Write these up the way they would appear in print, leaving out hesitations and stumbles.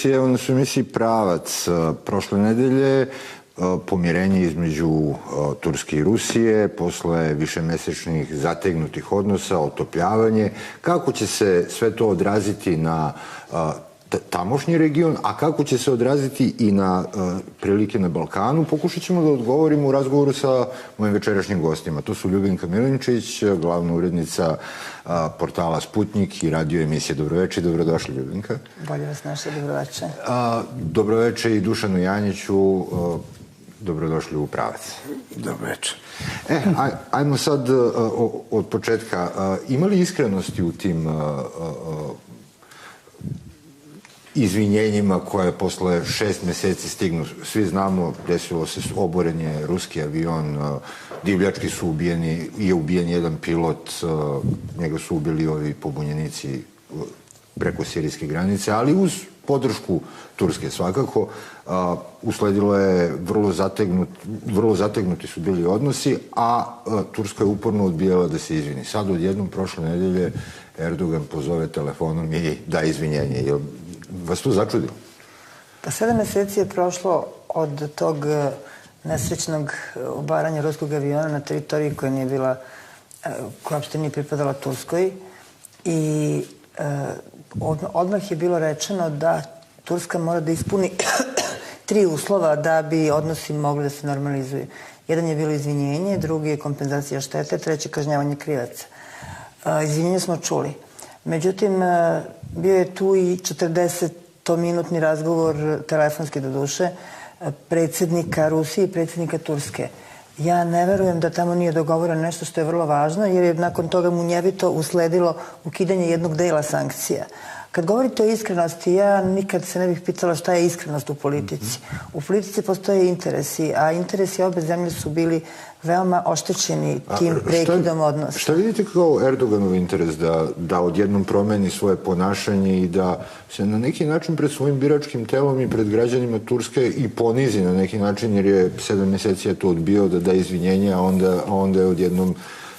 Evo nas u emisiji Pravac prošle nedelje, pomirenje između Turske i Rusije posle višemesečnih zategnutih odnosa, otopljavanje. Kako će se sve to odraziti na tamošnji region, a kako će se odraziti i na prilike na Balkanu, pokušat ćemo da odgovorimo u razgovoru sa mojim večerašnjim gostima. To su Ljubinka Milinčić, glavna urednica portala Sputnik i radio emisije. Dobroveče i dobrodošli, Ljubinka. Bolje vas našli, dobroveče. Dobroveče i Dušanu Janjiću, dobrodošli u Pravac. Dobroveče. Ajmo sad od početka. Ima li iskrenosti u tim izvinjenjima koje posle 6 meseci stignu? Svi znamo, desilo se oboren je ruski avion, divljački su ubijeni, je ubijen jedan pilot, njega su ubili ovi pobunjenici preko sirijske granice, ali uz podršku Turske svakako. Usledilo je vrlo zategnuti su bili odnosi, a Turska je uporno odbijala da se izvini. Sad odjednom prošle nedelje Erdogan pozove telefonom i da izvinjenje. Vas to začudilo? Pa 7 meseci je prošlo od tog nesrećnog obaranja ruskog aviona na teritoriji koja nije bila, koja uopšte nije pripadala Turskoj, i odmah je bilo rečeno da Turska mora da ispuni 3 uslova da bi odnosi mogli da se normalizuju. Jedan je bilo izvinjenje, drugi je kompenzacija štete, treći kažnjavanje krivaca. Izvinjenje smo čuli. Međutim, bio je tu i 40-minutni razgovor, telefonski do duše, predsjednika Rusije i predsjednika Turske. Ja ne verujem da tamo nije dogovoreno nešto što je vrlo važno, jer je nakon toga munjevito usledilo ukidanje jednog dela sankcija. Kad govorite o iskrenosti, ja nikad se ne bih pitala šta je iskrenost u politici. U politici postoje interesi, a interesi obe zemlje su bili veoma oštećeni tim prekidom odnosa. Šta vidite kao Erdoganov interes da odjednom promeni svoje ponašanje i da se na neki način pred svojim biračkim telom i pred građanima Turske i ponizi na neki način, jer je 7 meseci je to odbio da da izvinjenje, a onda je odjednom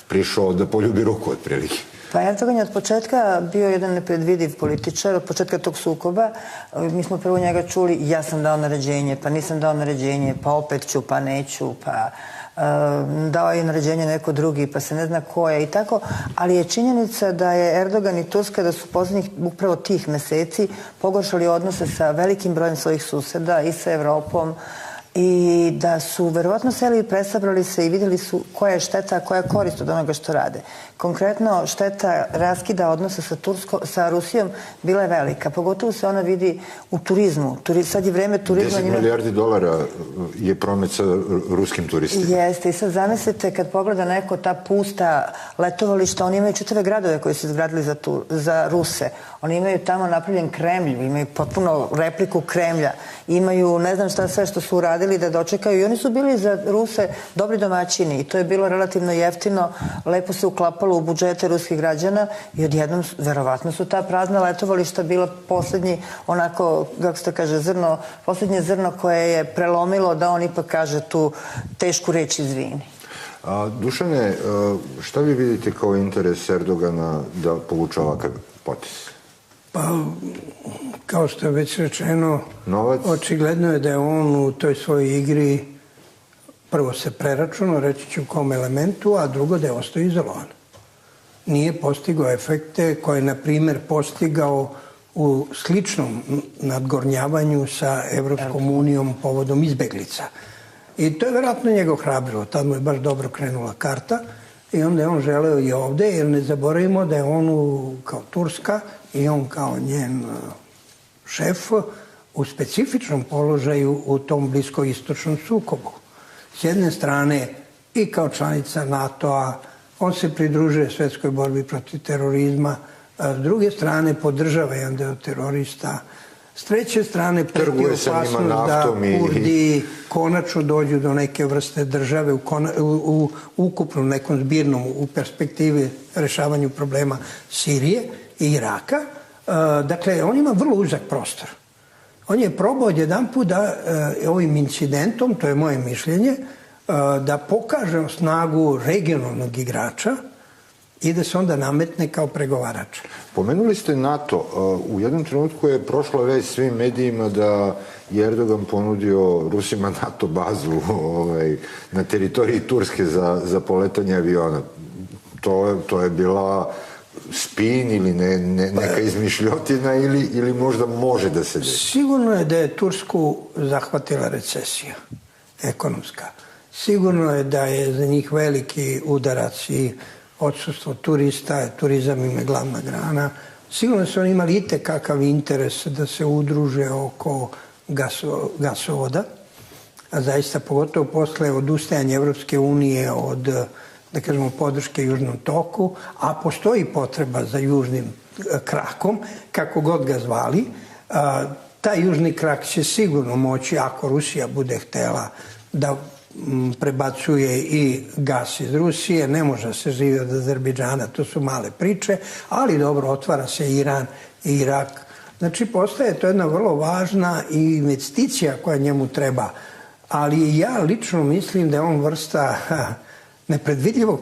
prišao da poljubi ruku otprilike? Pa Erdogan je od početka bio jedan nepredvidiv političar, od početka tog sukoba. Mi smo prvo njega čuli, ja sam dao naređenje, pa nisam dao naređenje, pa opet ću, pa neću, pa dao je naređenje neko drugi, pa se ne zna ko je i tako. Ali je činjenica da je Erdogan i Turska, da su poslednjih upravo tih meseci pogoršali odnose sa velikim brojem svojih suseda i sa Evropom, i da su verovatno seli i presabrali se i vidjeli su koja je šteta, koja je korist od onoga što rade. Konkretno, šteta raskida odnosa sa Rusijom bila je velika. Pogotovo se ona vidi u turizmu. Sad je vreme turizma... 10 milijardi dolara je promet sa ruskim turistima. Jeste. I sad zamislite kad pogleda neko ta pusta letovališta, oni imaju čitave gradove koji su izgradili za Ruse. Oni imaju tamo napravljen Kremlj, imaju potpuno repliku Kremlja. Imaju ne znam šta sve što su uradili da dočekaju, i oni su bili za Ruse dobri domaćini i to je bilo relativno jeftino, lepo se uklapalo u budžete ruskih građana i odjednom, verovatno su ta prazna letovališta bila poslednji, onako, kako se to kaže, zrno, poslednje zrno koje je prelomilo da on ipak kaže tu tešku reč izvini. Dušane, šta vi vidite kao interes Erdogana da povuče ovakav potez? Pa, kao što je već rečeno, očigledno je da je on u toj svojoj igri prvo se preračunao, reći ću u kom elementu, a drugo da je ostao izolovan. Nije postigao efekte koje je, na primjer, postigao u sličnom nadgornjavanju sa Evropskom unijom povodom izbeglica. I to je vjerojatno njegov hrabrilo. Tad mu je baš dobro krenula karta i onda je on želeo i ovde, jer ne zaboravimo da je on kao Turska i on kao njen šef u specifičnom položaju u tom bliskoistočnom sukobu. S jedne strane i kao članica NATO-a on se pridružuje svetskoj borbi protiv terorizma, a s druge strane podržava jedan deo terorista, s treće strane preti opasnost da Kurdi konačno dođu do neke vrste države u ukupnom nekom zbirnom u perspektivi rešavanju problema Sirije i Iraka. Dakle, on ima vrlo uzak prostor. On je probao jedanput da ovim incidentom, to je moje mišljenje, da pokaže snagu regionalnog igrača i da se onda nametne kao pregovarač. Pomenuli ste NATO. U jednom trenutku je prošla već svim medijima da je Erdogan ponudio Rusima NATO bazu na teritoriji Turske za poletanje aviona. To je bila spin ili neka izmišljotina ili možda može da se desi? Sigurno je da je Tursku zahvatila recesija ekonomska. Sigurno je da je za njih veliki udarac i odsustvo turista, turizam im je glavna grana. Sigurno su oni imali itekakav interes da se udruže oko gasovoda, a zaista pogotovo posle odustajanja Evropske unije od, da kažemo, podrške Južnom toku, a postoji potreba za južnim krakom, kako god ga zvali. Taj južni krak će sigurno moći, ako Rusija bude htela da prebacuje i gas iz Rusije, ne može se živi od Azerbejdžana, to su male priče, ali dobro, otvara se Iran i Irak. Znači, postaje to jedna vrlo važna investicija koja njemu treba, ali ja lično mislim da je on vrsta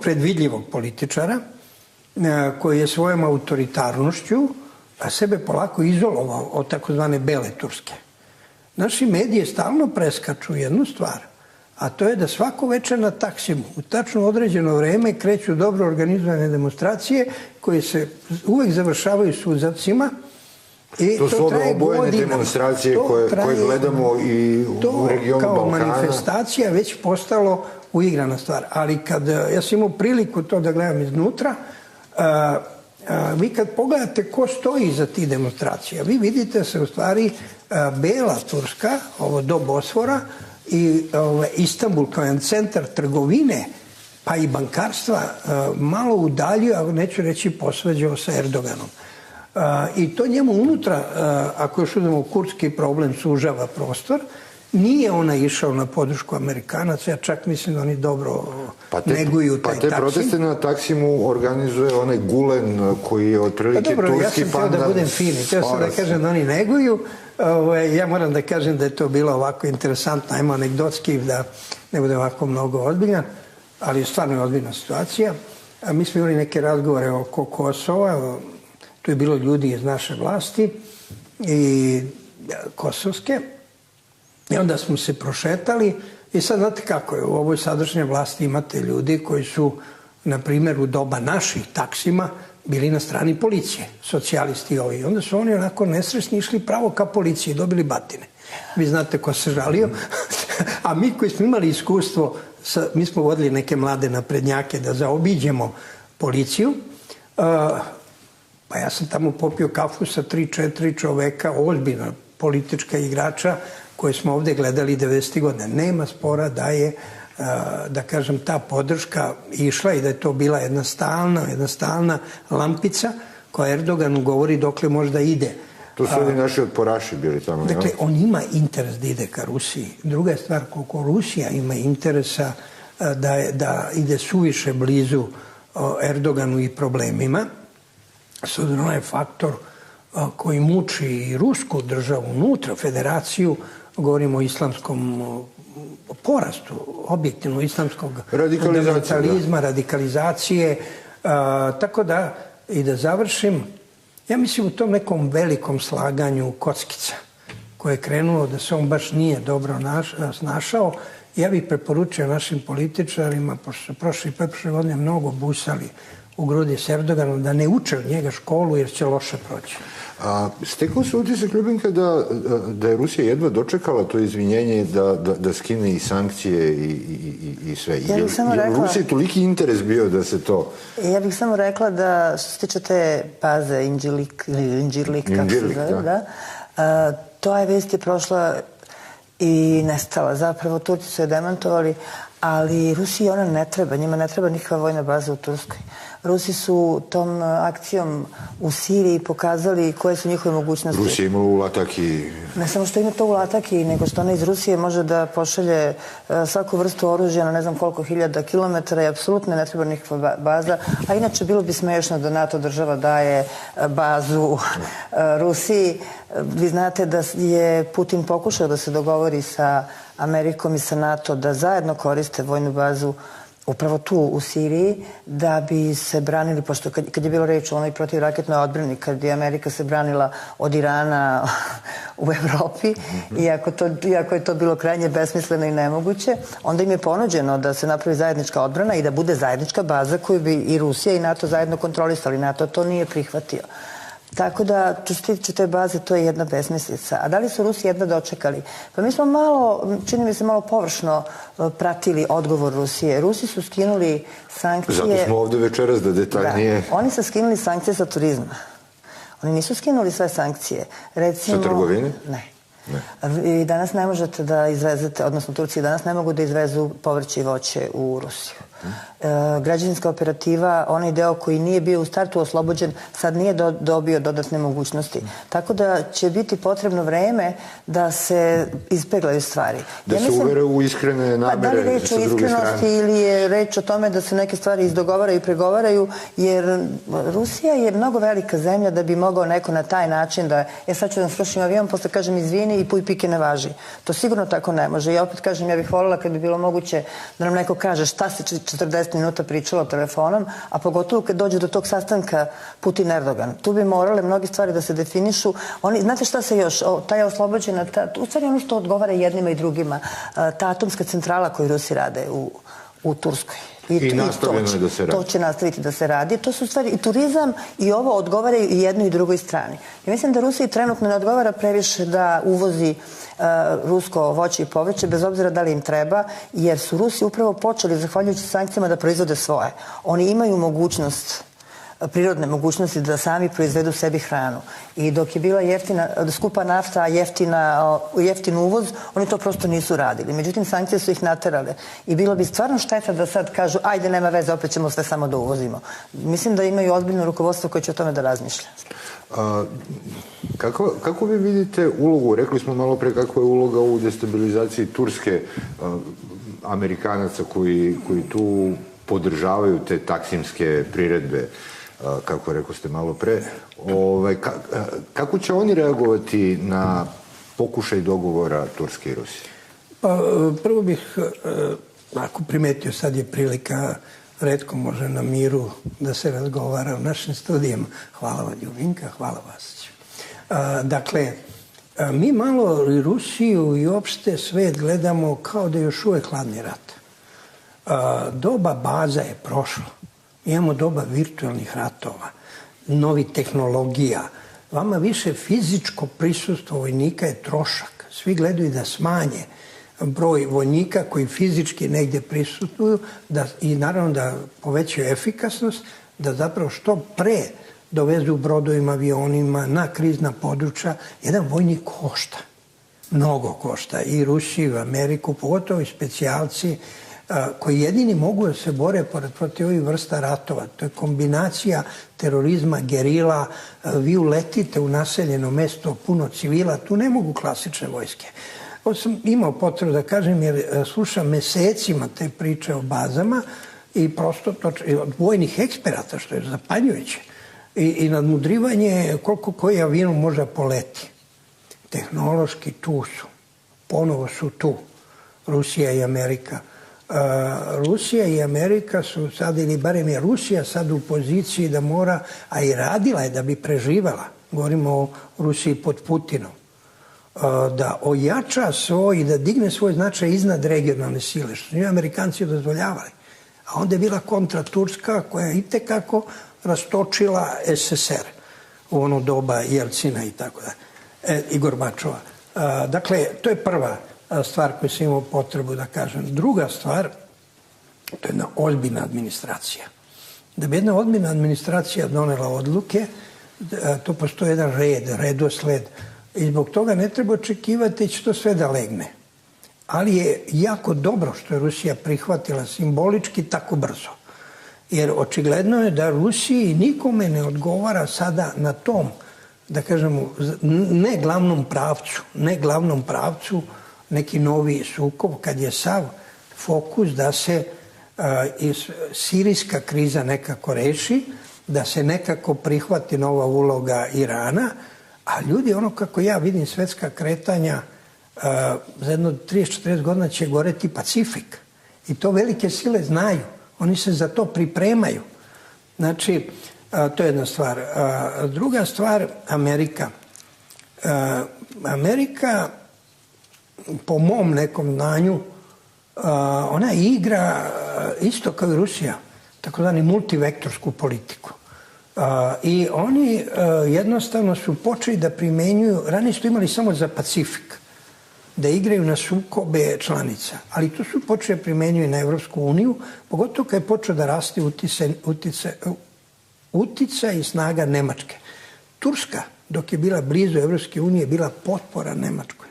predvidljivog političara koji je svojom autoritarnošću sebe polako izolovao od takozvane bele Turske. Naši medije stalno preskaču jednu stvar, a to je da svako večer na Taksimu u tačno određeno vreme kreću dobro organizovane demonstracije koje se uvek završavaju suzacima. To su ove obojene demonstracije koje gledamo i u regionu Balkana. Kao manifestacija već postalo uigrana stvar. Ali kad ja sam imao priliku to da gledam iznutra, vi kad pogledate ko stoji iza tih demonstracija, vi vidite se u stvari bela Turska, ovo do Bosfora, i Istanbul kao jedan centar trgovine pa i bankarstva malo udaljio, a neću reći posvađao sa Erdoganom. I to njemu unutra, ako još uzmemo kurdski problem, sužava prostor. Nije ona išao na podršku Amerikanaca, ja čak mislim da oni dobro neguju taj Taksim. Pa te proteste na Taksimu organizuje onaj Gulen koji je otprilike turski pandan. Ja sam htio da budem fini, htio sam da kažem da oni neguju. Ja moram da kažem da je to bilo ovako interesantno, ajmo anegdotski, da ne bude ovako mnogo ozbiljan, ali stvarno je ozbiljna situacija. Mi smo imali neke razgovore oko Kosova, tu je bilo ljudi iz naše vlasti i kosovske, i onda smo se prošetali i sad znate kako je, u ovoj sadašnjoj vlasti imate ljudi koji su, na primjer, u doba naših Taksima bili na strani policije, socijalisti ovi. Onda su oni onako nesrećni išli pravo ka policiji, dobili batine. Vi znate ko se žalio. A mi koji smo imali iskustvo, mi smo vodili neke mlade naprednjake da zaobiđemo policiju, pa ja sam tamo popio kafu sa 3-4 čoveka, ozbiljna politička igrača, koje smo ovde gledali 90. godine. Nema spora da je, da kažem, ta podrška išla i da je to bila jedna stalna lampica koja Erdoganu govori dokle možda ide. To su oni naši otporaši bili tamo. Dakle, on ima interes da ide ka Rusiji. Druga je stvar, koliko Rusija ima interesa da ide suviše blizu Erdoganu i problemima, s obzirom na faktor koji muči i rusku državu unutra, federaciju, govorimo o islamskom porastu, objektivno islamskog fundamentalizma, radikalizacije. Tako da, i da završim, ja mislim u tom nekom velikom slaganju kockica koje je krenulo da se on baš nije dobro snašao, ja bih preporučio našim političarima, pošto su prošle godine mnogo busali u grudi s Erdoganom, da ne uče od njega školu jer će loše proći. Stekao se utisak, Ljubinka, da je Rusija jedva dočekala to izvinjenje da skine i sankcije i sve. Ja bih samo rekla... Rusiji toliki interes bio da se to... Ja bih samo rekla da što se tiče te baze Inđirlik, kako se zove, da, to je vest je prošla i nestala. Zapravo Turci su je demantovali, ali Rusiji ona ne treba, njima ne treba nikakva vojna baza u Turskoj. Rusi su tom akcijom u Siriji pokazali koje su njihove mogućnosti. Rusija imala u Lataki... Ne samo što ima to u Lataki, nego što ona iz Rusije može da pošalje svaku vrstu oružja na ne znam koliko hiljada kilometara i apsolutno ne treba nikakva baza. A inače bilo bi smešno da NATO država daje bazu Rusiji. Vi znate da je Putin pokušao da se dogovori sa Amerikom i sa NATO da zajedno koriste vojnu bazu upravo tu u Siriji da bi se branili, pošto kad je bilo reč o onoj protivraketnoj odbrani, kad je Amerika se branila od Irana u Evropi, iako je to bilo krajnje besmisleno i nemoguće, onda im je ponuđeno da se napravi zajednička odbrana i da bude zajednička baza koju bi i Rusija i NATO zajedno kontrolisali. NATO to nije prihvatio. Tako da, što se tiče te baze, to je jedna besmislica. A da li su Rusi jedva dočekali? Pa mi smo malo, čini mi se malo površno pratili odgovor Rusije. Rusi su skinuli sankcije... Zato smo ovde večeras da detaljnije... Da, oni su skinuli sankcije sa turizma. Oni nisu skinuli sve sankcije. Recimo... Sa trgovine? Ne. I danas ne možete da izvezete, odnosno Turci danas ne mogu da izvezu povrće i voće u Rusiju. Građevinska operativa, onaj deo koji nije bio u startu oslobođen, sad nije dobio dodatne mogućnosti. Tako da će biti potrebno vreme da se ispeglaju stvari. Da se uvere u iskrene namere da li reč o iskrenosti ili je reč o tome da se neke stvari izdogovaraju i pregovaraju, jer Rusija je mnogo velika zemlja da bi mogao neko na taj način da sad ću da srušim avion, posle kažem izvini i puj pike ne važi. To sigurno tako ne može. Ja opet kažem, ja bih voljela kad bi bilo moguće da nam neko kaže šta se 40 minuta pričalo telefonom, a pogotovo kad dođe do tog sastanka Putin-Erdogan. Tu bi morale mnogi stvari da se definišu. Znate šta se još, ta je oslobođena, u stvari ono što odgovara jednima i drugima, ta atomska centrala koju Rusi rade u Turskoj. I nastavljeno je da se radi. To će nastaviti da se radi. To su stvari i turizam i ovo odgovaraju i jednoj i drugoj strani. Ja mislim da Rusiji trenutno ne odgovara previše da uvozi rusko voće i povrće, bez obzira da li im treba, jer su Rusi upravo počeli, zahvaljujući sankcijama, da proizvode svoje. Oni imaju mogućnost, prirodne mogućnosti da sami proizvedu sebi hranu. I dok je bila skupa nafta, jeftin uvoz, oni to prosto nisu radili. Međutim, sankcije su ih naterale. I bilo bi stvarno šteta da sad kažu, ajde, nema veze, opet ćemo sve samo da uvozimo. Mislim da imaju ozbiljno rukovodstvo koje će o tome da razmišlja. Kako vi vidite ulogu, rekli smo malo pre kakva je uloga u destabilizaciji Turske, Amerikanaca koji tu podržavaju te taksimske priredbe, kako rekao ste malo pre. Kako će oni reagovati na pokušaj dogovora Turske i Rusije? Pa, prvo bih, ako primetio, sad je prilika, retko može na miru da se razgovara u našim studijama. Hvala vam, Ljubinka, hvala Vasiću. Dakle, mi malo i Rusiju i opšte svet gledamo kao da je još uvek hladni rat. Doba baza je prošlo. Imamo doba virtualnih ratova, novih tehnologija. Vama više fizičko prisustvo vojnika je trošak. Svi gledaju da smanje broj vojnika koji fizički negde prisustvuju i naravno da povećaju efikasnost, da zapravo što pre dovezu brodovima, avionima na krizna područja. Jedan vojnik košta, mnogo košta. I Rusiju, i Ameriku, pogotovo i specijalci koji jedini mogu da se bore protiv ovih vrsta ratova. To je kombinacija terorizma, gerila, vi uletite u naseljeno mesto, puno civila, tu ne mogu klasične vojske. Ovo sam imao potrebu da kažem jer slušam mesecima te priče o bazama i prosto od vojnih eksperata, što je zapanjujuće, i nadmudrivanje koliko koji avion može poleti. Tehnološki tu su, ponovo su tu, Rusija i Amerika. Rusija i Amerika su sad, ili barem je Rusija sad u poziciji da mora, a i radila je da bi preživala, govorimo o Rusiji pod Putinom, da ojača svoj i da digne svoj značaj iznad regionalne sile, što su nju Amerikanci dozvoljavali. A onda je bila kontra Turska koja je itekako rastočila SSR u ono doba Jelcina i tako da, i Gorbačova. Dakle, to je prva stvar koju sam imao potrebu da kažem. Druga stvar, to je jedna ozbiljna administracija. Da bi jedna ozbiljna administracija donela odluke, to postoji jedan redosled i zbog toga ne treba očekivati da će to sve da legne. Ali je jako dobro što je Rusija prihvatila simbolički tako brzo. Jer očigledno je da Rusiji nikome ne odgovara sada na tom, da kažemo, ne glavnom pravcu, neki novi sukob, kad je sav fokus da se sirijska kriza nekako reši, da se nekako prihvati nova uloga Irana, a ljudi, ono kako ja vidim svetska kretanja, za jedno 30-40 godina će goreti Pacifik. I to velike sile znaju. Oni se za to pripremaju. Znači, to je jedna stvar. Druga stvar, Amerika. Amerika, po mom nekom znanju, ona igra isto kao i Rusija, takozvani multivektorsku politiku. I oni jednostavno su počeli da primenjuju, ranije su imali samo za Pacifik, da igraju na sukobe članica, ali to su počeli da primenjuju na Evropsku uniju, pogotovo kad je počeo da raste uticaj i snaga Nemačke. Turska, dok je bila blizu Evropske unije, je bila potpora Nemačkoj.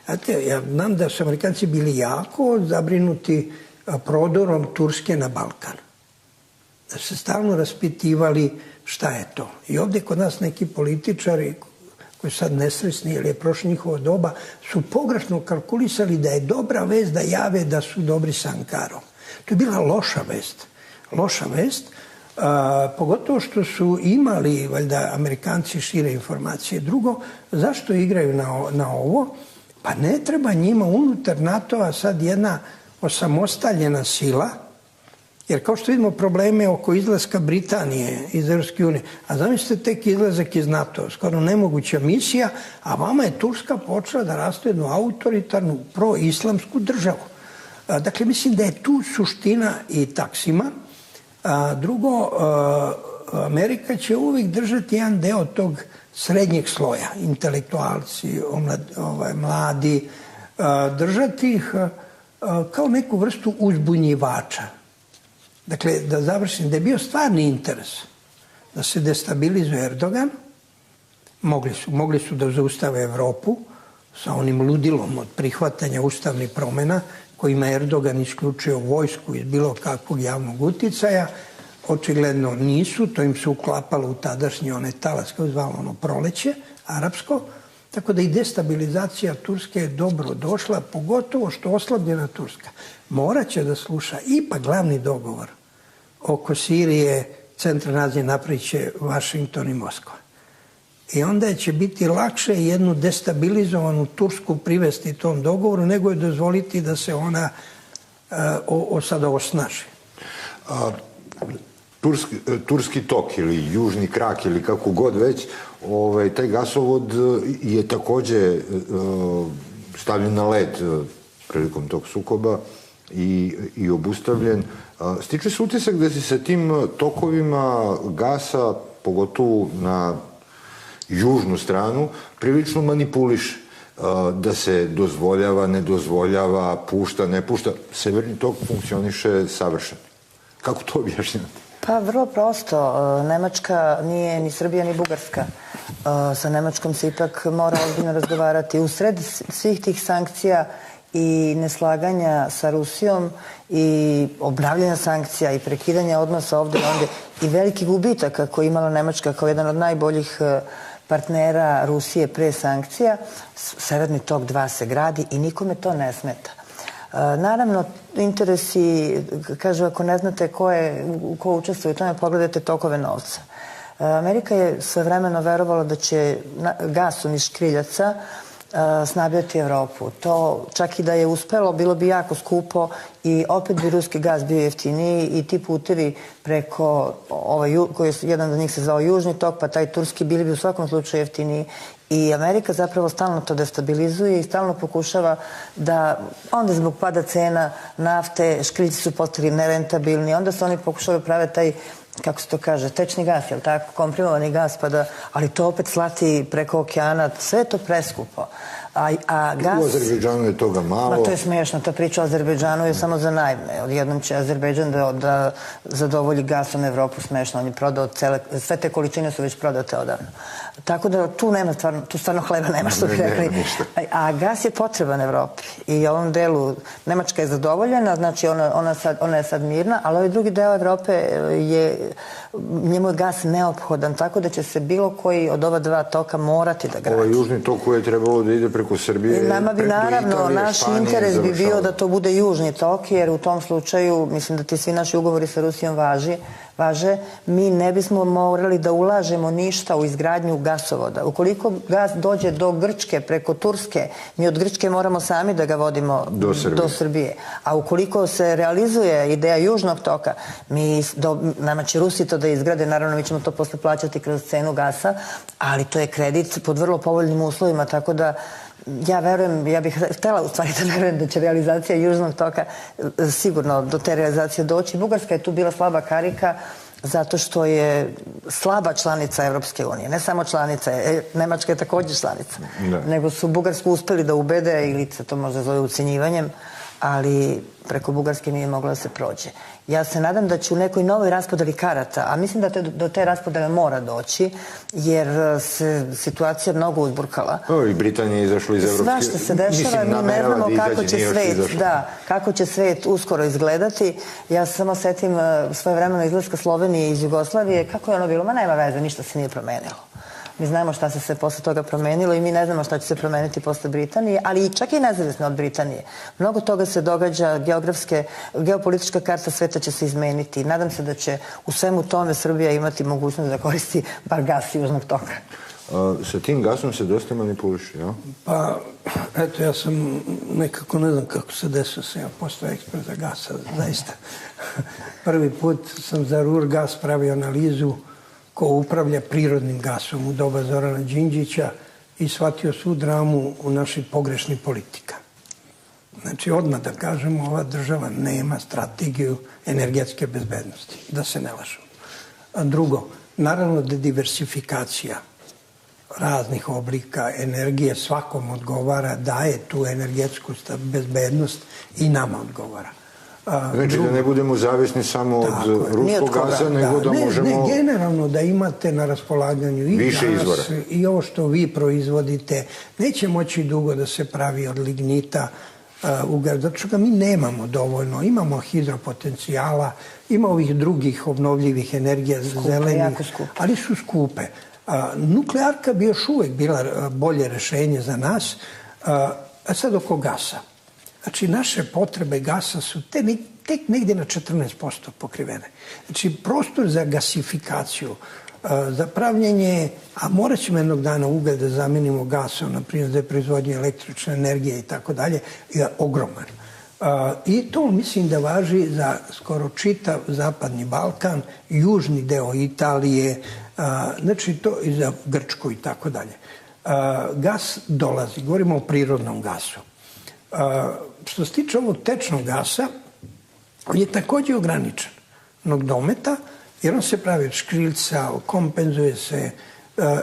Znate, ja znam da su Amerikanci bili jako zabrinuti prodorom Turske na Balkan. Da se stalno raspitivali šta je to. I ovdje kod nas neki političari, koji su sad nesresni, jer je prošlo njihovo doba, su pogrešno kalkulisali da je dobra vest da jave da su dobri sa Ankarom. To je bila loša vest. Loša vest, pogotovo što su imali, valjda, Amerikanci šire informacije. Drugo, zašto igraju na ovo? Pa ne treba njima unutar NATO-a sad jedna osamostaljena sila, jer kao što vidimo probleme oko izlaska Britanije iz Evropske unije, a zamislite tek izlazak iz NATO, skoro nemoguća misija, a vama je Turska počela da raste jednu autoritarnu pro-islamsku državu. Dakle, mislim da je tu suština i Taksima. Drugo, Amerika će uvijek držati jedan deo tog srednjeg sloja, intelektualci, mladi, držati ih kao neku vrstu uzbunjivača. Dakle, da završim, da je bio stvarni interes da se destabilizuje Erdogan, mogli su da zaustave Evropu sa onim ludilom od prihvatanja ustavnih promjena kojima Erdogan isključio vojsku iz bilo kakvog javnog uticaja. Očigledno nisu, to im se uklapalo u tadašnji onaj talas, kao je zvalo ono proleće, arapsko, tako da i destabilizacija Turske je dobro došla, pogotovo što oslabljena Turska morat će da sluša ipak glavni dogovor oko Sirije, Centralne Azije napravit će Vašington i Moskva. I onda će biti lakše jednu destabilizovanu Tursku privesti tom dogovoru, nego je dozvoliti da se ona sada osnaži. Turski tok ili južni krak ili kako god već, taj gasovod je također stavljen na led prilikom tog sukoba i obustavljen. Stiče se utisak da se sa tim tokovima gasa, pogotovo na južnu stranu, prilično manipuliše. Da se dozvoljava, ne dozvoljava, pušta, ne pušta. Severni tok funkcioniše savršeno. Kako to objašnjate? Pa vrlo prosto. Nemačka nije ni Srbija ni Bugarska. Sa Nemačkom se ipak mora ozbiljno razgovarati. Usred svih tih sankcija i neslaganja sa Rusijom i obnavljanja sankcija i prekidanja odnosa ovdje i veliki gubitaka koji je imala Nemačka kao jedan od najboljih partnera Rusije pre sankcija, Severni tok 2 se gradi i nikome to ne smeta. Naravno, interesi, kažu, ako ne znate ko učestvuje u tome, pogledajte tokove novca. Amerika je svojevremeno verovala da će gasom iz škriljaca snabdjeti Evropu. To čak i da je uspelo, bilo bi jako skupo i opet bi ruski gas bio jeftiniji i ti putevi preko, jedan od njih se zvao Južni tok, pa taj turski, bili bi u svakom slučaju jeftiniji. I Amerika zapravo stalno to destabilizuje i stalno pokušava da, onda zbog pada cena nafte, škriljci su postali nerentabilni, onda se oni pokušavaju praviti taj, kako se to kaže, tečni gas, jel tako, komprimovani gas, ali to opet slati preko okeana, sve je to preskupo. U Azerbejdžanu je toga malo. To je smiješno, ta priča o Azerbejdžanu je samo za naivne. Odjednom će Azerbejdžan da zadovolji gasom Evropu, smiješno. On je prodao sve te količine su već prodate odavno. Tako da tu stvarno hleba nema, što bi rekli. A gas je potreban Evropi. I u ovom delu Nemačka je zadovoljena, znači ona je sad mirna, ali ovaj drugi deo Evrope njemu je gas neophodan, tako da će se bilo koji od ova dva toka morati da gradi. Ovaj južni tok koji je trebalo da ide preko Srbije, nama bi naravno, naš interes bi bio da to bude južni tok, jer u tom slučaju, mislim da ti svi naši ugovori sa Rusijom važe, mi ne bismo morali da ulažemo ništa u izgradnju gasovoda. Ukoliko gas dođe do Grčke preko Turske, mi od Grčke moramo sami da ga vodimo do Srbije. A ukoliko se realizuje ideja Južnog toka, nama će Rusi to da izgrade, naravno mi ćemo to posle plaćati kroz cenu gasa, ali to je kredit pod vrlo povoljnim uslovima, tako da ja verujem, ja bih htela u stvari da verujem da će realizacija Južnog toka sigurno do te realizacije doći. Bugarska je tu bila slaba karika zato što je slaba članica Evropske unije. Ne samo članica, Nemačka je također članica. Nego su Bugarsku uspeli da ubede, ili se to možda zove ucenjivanjem, ali preko Bugarske nije moglo da se prođe. Ja se nadam da će u nekoj novoj raspodeli karata, a mislim da do te raspodele mora doći, jer se situacija mnogo uzburkala. I Britanija je izašla iz Evropske. Svašta se dešava, mi ne znamo kako će svet uskoro izgledati. Ja se samo setim svojevremeno izlaska Slovenije iz Jugoslavije, kako je ono bilo, ma nema veze, ništa se nije promenilo. Mi znamo šta se sve posle toga promenilo i mi ne znamo šta će se promeniti posle Britanije, ali čak i nezavisno od Britanije. Mnogo toga se događa, geopolitička karta sveta će se izmeniti. Nadam se da će u svemu tome Srbija imati mogućnost da koristi bar gas Južnog toka. Sa tim gasom se dosta manipuliše, ja? Pa, eto, ja sam nekako, ne znam kako se desio, sam ja postao ekspert za gasa, zaista. Prvi put sam za Ruhrgas pravio analizu ko upravlja prirodnim gasom u doba Zorana Đinđića i shvatio svu dramu u naših pogrešnih politika. Znači, odmah da kažemo, ova država nema strategiju energetske bezbednosti, da se ne lažemo. A drugo, naravno da diversifikacija raznih oblika energije svakom odgovara, daje tu energetsku bezbednost i nama odgovara. Znači da ne budemo zavisni samo od ruskog gasa, nego da možemo... Ne, generalno da imate na raspolaganju i gas i ovo što vi proizvodite. Neće moći dugo da se pravi od lignita ugalj, zato što ga mi nemamo dovoljno. Imamo hidropotencijala, ima ovih drugih obnovljivih energija zelenih, ali su skupe. Nuklearka bi još uvek bila bolje rešenje za nas, a sad oko gasa. Znači, naše potrebe gasa su tek negdje na 14% pokrivene. Znači, prostor za gasifikaciju, za pravljenje, a morat ćemo jednog dana ugalj da zamenimo gasom, na primjer za proizvodnje električne energije i tako dalje, je ogroman. I to mislim da važi za skoro čitav Zapadni Balkan, južni deo Italije, znači to i za Grčku i tako dalje. Gas dolazi, govorimo o prirodnom gasu. Što se tiče ovog tečnog gasa, on je također ograničen dometa, jer on se pravi od škriljca, kompenzuje se.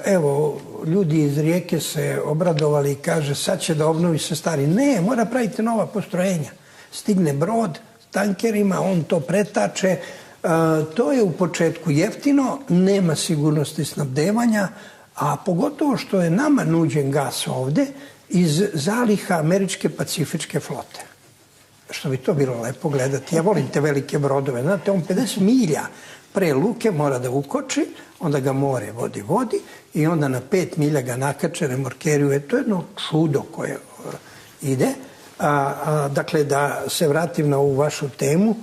Evo, ljudi iz Rijeke se obradovali i kaže sad će da obnovi se stari. Ne, mora praviti nova postrojenja. Stigne brod s tankerima, on to pretače. To je u početku jeftino, nema sigurnosti snabdevanja, a pogotovo što je nama nuđen gas ovde iz zaliha američke pacifičke flote. Što bi to bilo lepo gledati. Ja volim te velike brodove. Znate, on 50 milja pre luke mora da ukoči, onda ga more vodi i onda na 5 milja ga nakače, remorkeriju. To je jedno čudo koje ide. Dakle, da se vratim na ovu vašu temu,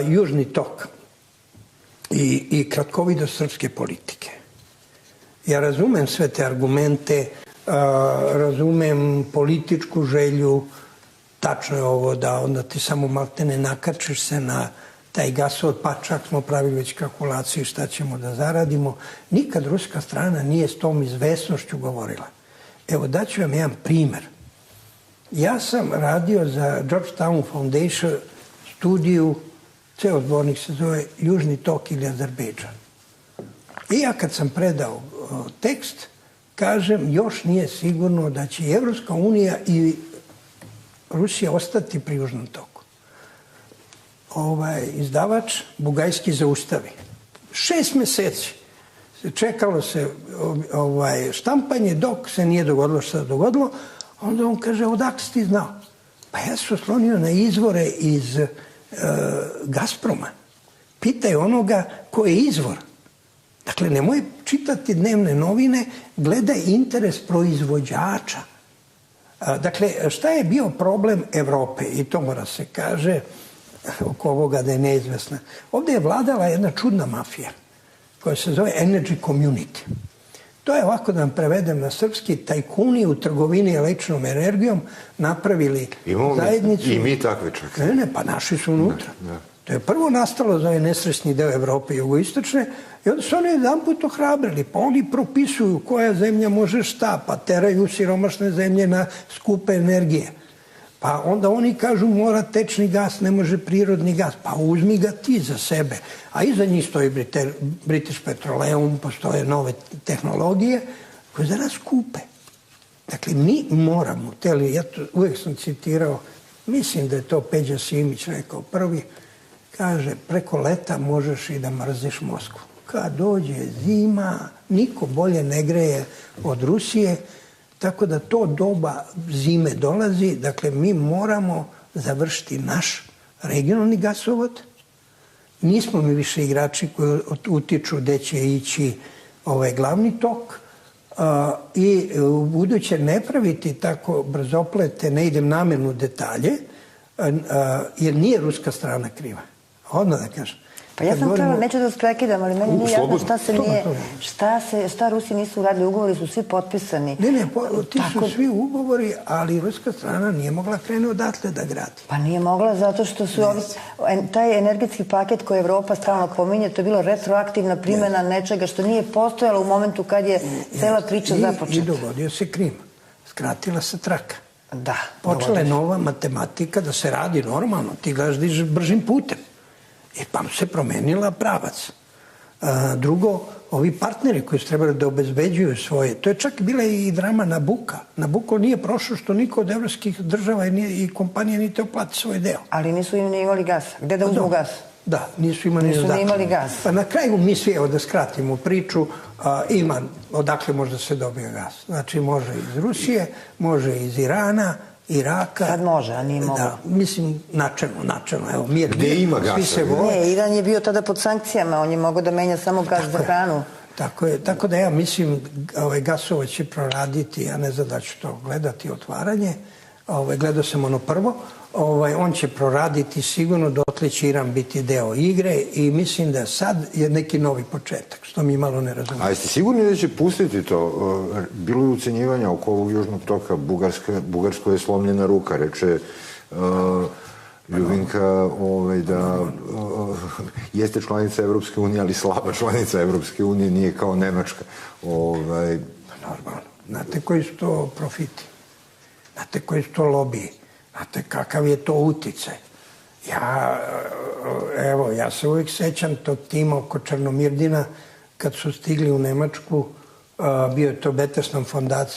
Južni tok i kratkovidost srpske politike. Ja razumem sve te argumente, razumem političku želju, tačno je ovo da onda ti samo maltene nakačiš se na taj gasovod, pa čak smo pravili već kalkulaciju šta ćemo da zaradimo. Nikad ruska strana nije s tom izvesnošću govorila. Evo, daću vam jedan primer. Ja sam radio za Georgetown Foundation studiju, ceo zbornik se zove Južni tok ili Azerbejdžan. I ja kad sam predao tekst, kažem, još nije sigurno da će i Evropska unija i Rusija ostati pri Južnom toku. Izdavač Bugajski zaustavi. 6 meseci čekalo se štampanje dok se nije dogodilo što se dogodilo. Onda on kaže, odakle si ti znao? Pa ja sam oslonio na izvore iz Gazproma. Pitaj onoga ko je izvor. Dakle, nemoj čitati dnevne novine, gledaj interes proizvođača. Dakle, šta je bio problem Evrope? I to mora se kaže, oko ovoga da je neizvesna. Ovdje je vladala jedna čudna mafija koja se zove Energy Community. To je ovako da vam prevedem na srpski, tajkuni u trgovini električnom energijom napravili zajednicu. I mi takve čak. Ne, pa naši su unutra. To je prvo nastalo za ovaj nesrećni deo Evrope jugoistočne i onda su oni jedan put ohrabrili. Pa oni propisuju koja zemlja može šta, pa teraju siromašne zemlje na skupe energije. Pa onda oni kažu mora tečni gas, ne može prirodni gas. Pa uzmi ga ti za sebe. A iza njih stoji British Petroleum, postoje nove tehnologije koje za nas kupe. Dakle, mi moramo, ja to uvijek sam citirao, mislim da je to Peđa Simić rekao prvi, kaže, preko leta možeš i da mrziš Moskvu. Kad dođe zima, niko bolje ne greje od Rusije, tako da to doba zime dolazi. Dakle, mi moramo završiti naš regionalni gasovod. Nismo mi više igrači koji utiču gde će ići glavni tok i u buduće ne praviti tako brzoplete, ne idem namerno u detalje, jer nije ruska strana kriva. Odmah da kažem. Pa ja sam pravo, neću da vas prekidam, ali meni nije jasno šta Rusi nisu uradili. Ugovori su svi potpisani. Ne, ti su svi ugovori, ali ruska strana nije mogla krene odatle da gradi. Pa nije mogla zato što su taj energetski paket koji Evropa stalno pominje, to je bilo retroaktivna primjena nečega što nije postojalo u momentu kad je cela priča započeta. I dogodio se Krim. Skratila se traka. Da. Počela je nova matematika da se radi normalno. Ti gledaš da ideš bržim putem. I pa se promenila pravac. Drugo, ovi partneri koji su trebali da obezbeđuju svoje, to je čak bila i drama Nabuka. Nabuko nije prošlo što niko od evropskih država i kompanija nije teo plati svoj deo. Ali nisu im ni imali gas. Gde da uzmu gas? Da, nisu imali gas. Pa na kraju mi svi, evo da skratimo priču, ima odakle može da se dobije gas. Znači može iz Rusije, može iz Irana, Iraka. Sad može, a nije mogo. Da, mislim, načelno. Evo, mir. Gde ima gasa? Ne, Iran je bio tada pod sankcijama, on je mogao da menja samo gas za hranu. Tako da ja mislim, gasovod će proraditi, ja ne znam da ću to gledati, otvaranje. Gledao sam ono prvo. On će proraditi sigurno, dotle će Iran biti deo igre i mislim da sad je neki novi početak, što mi malo ne razumijemo. A jeste sigurni da će pustiti to? Bilo je ucenjivanja oko ovog južnog toka, Bugarskoj je slomljena ruka, reče Ljubinka da jeste članica Evropske unije, ali slaba članica Evropske unije, nije kao Nemačka. Normalno. Znate koji su to profiti? Znate koji su to lobiji? Znate kakav je to uticaj? Ja se uvijek sećam tog tima oko Černomirdina kad su stigli u Nemačku, bio je to Betesman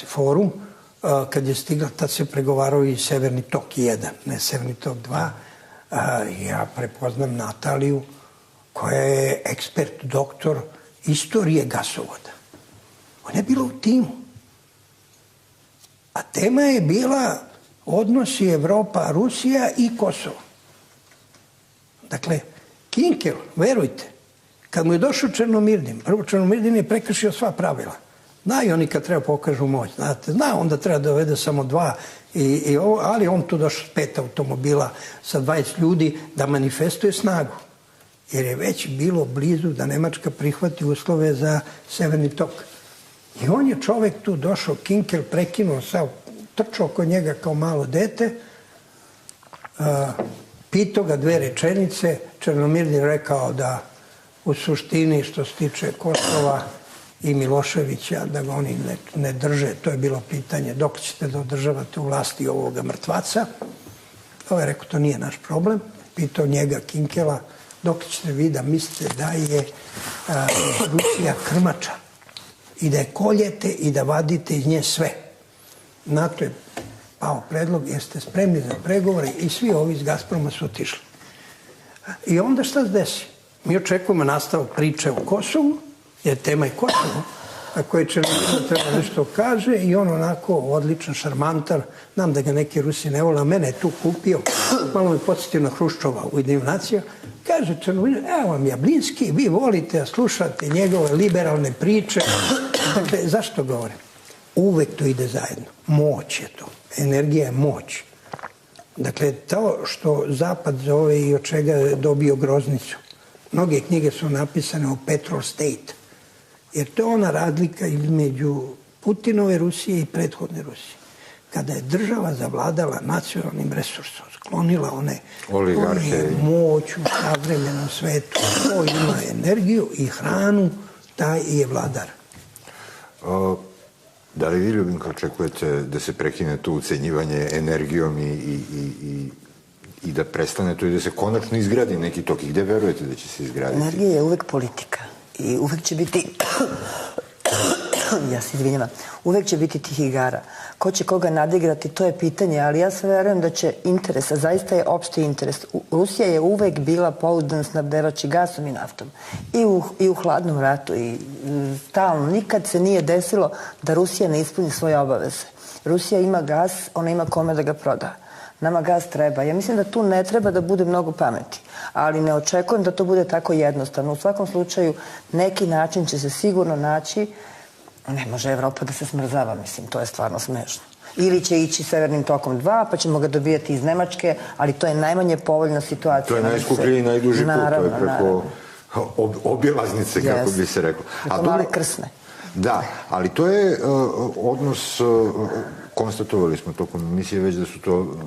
forum, kad je stigla, tad se pregovarao i Severni tok 1, ne Severni tok 2. Ja prepoznam Nataliju koja je ekspert, doktor istorije gasovoda. Ona je bila u timu. A tema je bila odnosi Evropa-Rusija i Kosovo. Dakle, Kinkel, verujte, kad mu je došao Černomirdin, prvo Černomirdin je prekršio sva pravila. Znaju oni kad treba pokažu moć, znate, onda treba da dovede samo 2, ali on tu došao s 5 automobila sa 20 ljudi da manifestuje snagu. Jer je već bilo blizu da Nemačka prihvati uslove za Severni tok. I on je čovek tu došao, Kinkel prekinuo sav, trčao oko njega kao malo dete, pitao ga 2 rečenice, Černomirdin rekao da u suštini što se tiče Kosova i Miloševića, da ga oni ne drže, to je bilo pitanje dok ćete da održavate u vlasti ovoga mrtvaca. Je rekao, to nije naš problem. Pitao njega, Kinkela, dok ćete vi da mislite da je Rusija krmača i da je koljete i da vadite iz nje sve. Na to je pao predlog, jeste spremni za pregovore i svi ovi iz Gazproma su otišli. I onda šta se desi? Mi očekujemo nastavak priče o Kosovu, jer tema je Kosovo, a koji će treba nešto kaže i on onako odličan, šarmantar, znam da ga neki Rusi ne vole, a mene je tu kupio, malo me podsjetio na Hruščova u Ujedinjenim nacijama, kaže Černomirdin, evo vam Jablinski, vi volite da slušate njegove liberalne priče. Dakle, zašto govorim? Uvek to ide zajedno. Moć je to. Energija je moć. Dakle, to što Zapad zove i od čega je dobio groznicu. Mnoge knjige su napisane o Petrol State. Jer to je ona razlika između Putinove Rusije i prethodne Rusije. Kada je država zavladala nacionalnim resursom, sklonila one moć u savremenom svetu, ko ima energiju i hranu, taj je vladar. Da li vi, Ljubinko, očekujete da se prekine to ucenjivanje energijom i da prestane to i da se konačno izgradi neki tok? I gde verujete da će se izgraditi? Energija je uvek politika i uvek će biti... Ja se izvinjavam. Uvek će biti tih igara. Ko će koga nadigrati, to je pitanje, ali ja sve verujem da će interes, a zaista je opšti interes. Rusija je uvek bila pouzdan snabdevač i gasom i naftom. I u hladnom ratu i stalno. Nikad se nije desilo da Rusija ne ispuni svoje obaveze. Rusija ima gas, ona ima kome da ga proda. Nama gas treba. Ja mislim da tu ne treba da bude mnogo pameti, ali ne očekujem da to bude tako jednostavno. U svakom slučaju, neki način će se sigurno naći. Ne može Evropa da se smrzava, mislim, to je stvarno smešno. Ili će ići Severnim tokom 2, pa ćemo ga dobijati iz Nemačke, ali to je najmanje povoljna situacija. To je najskuplji i najduži put, to je preko obilaznice, kako bi se reklo. Preko Male Krsne. Da, ali to je odnos, konstatovali smo tokom emisije već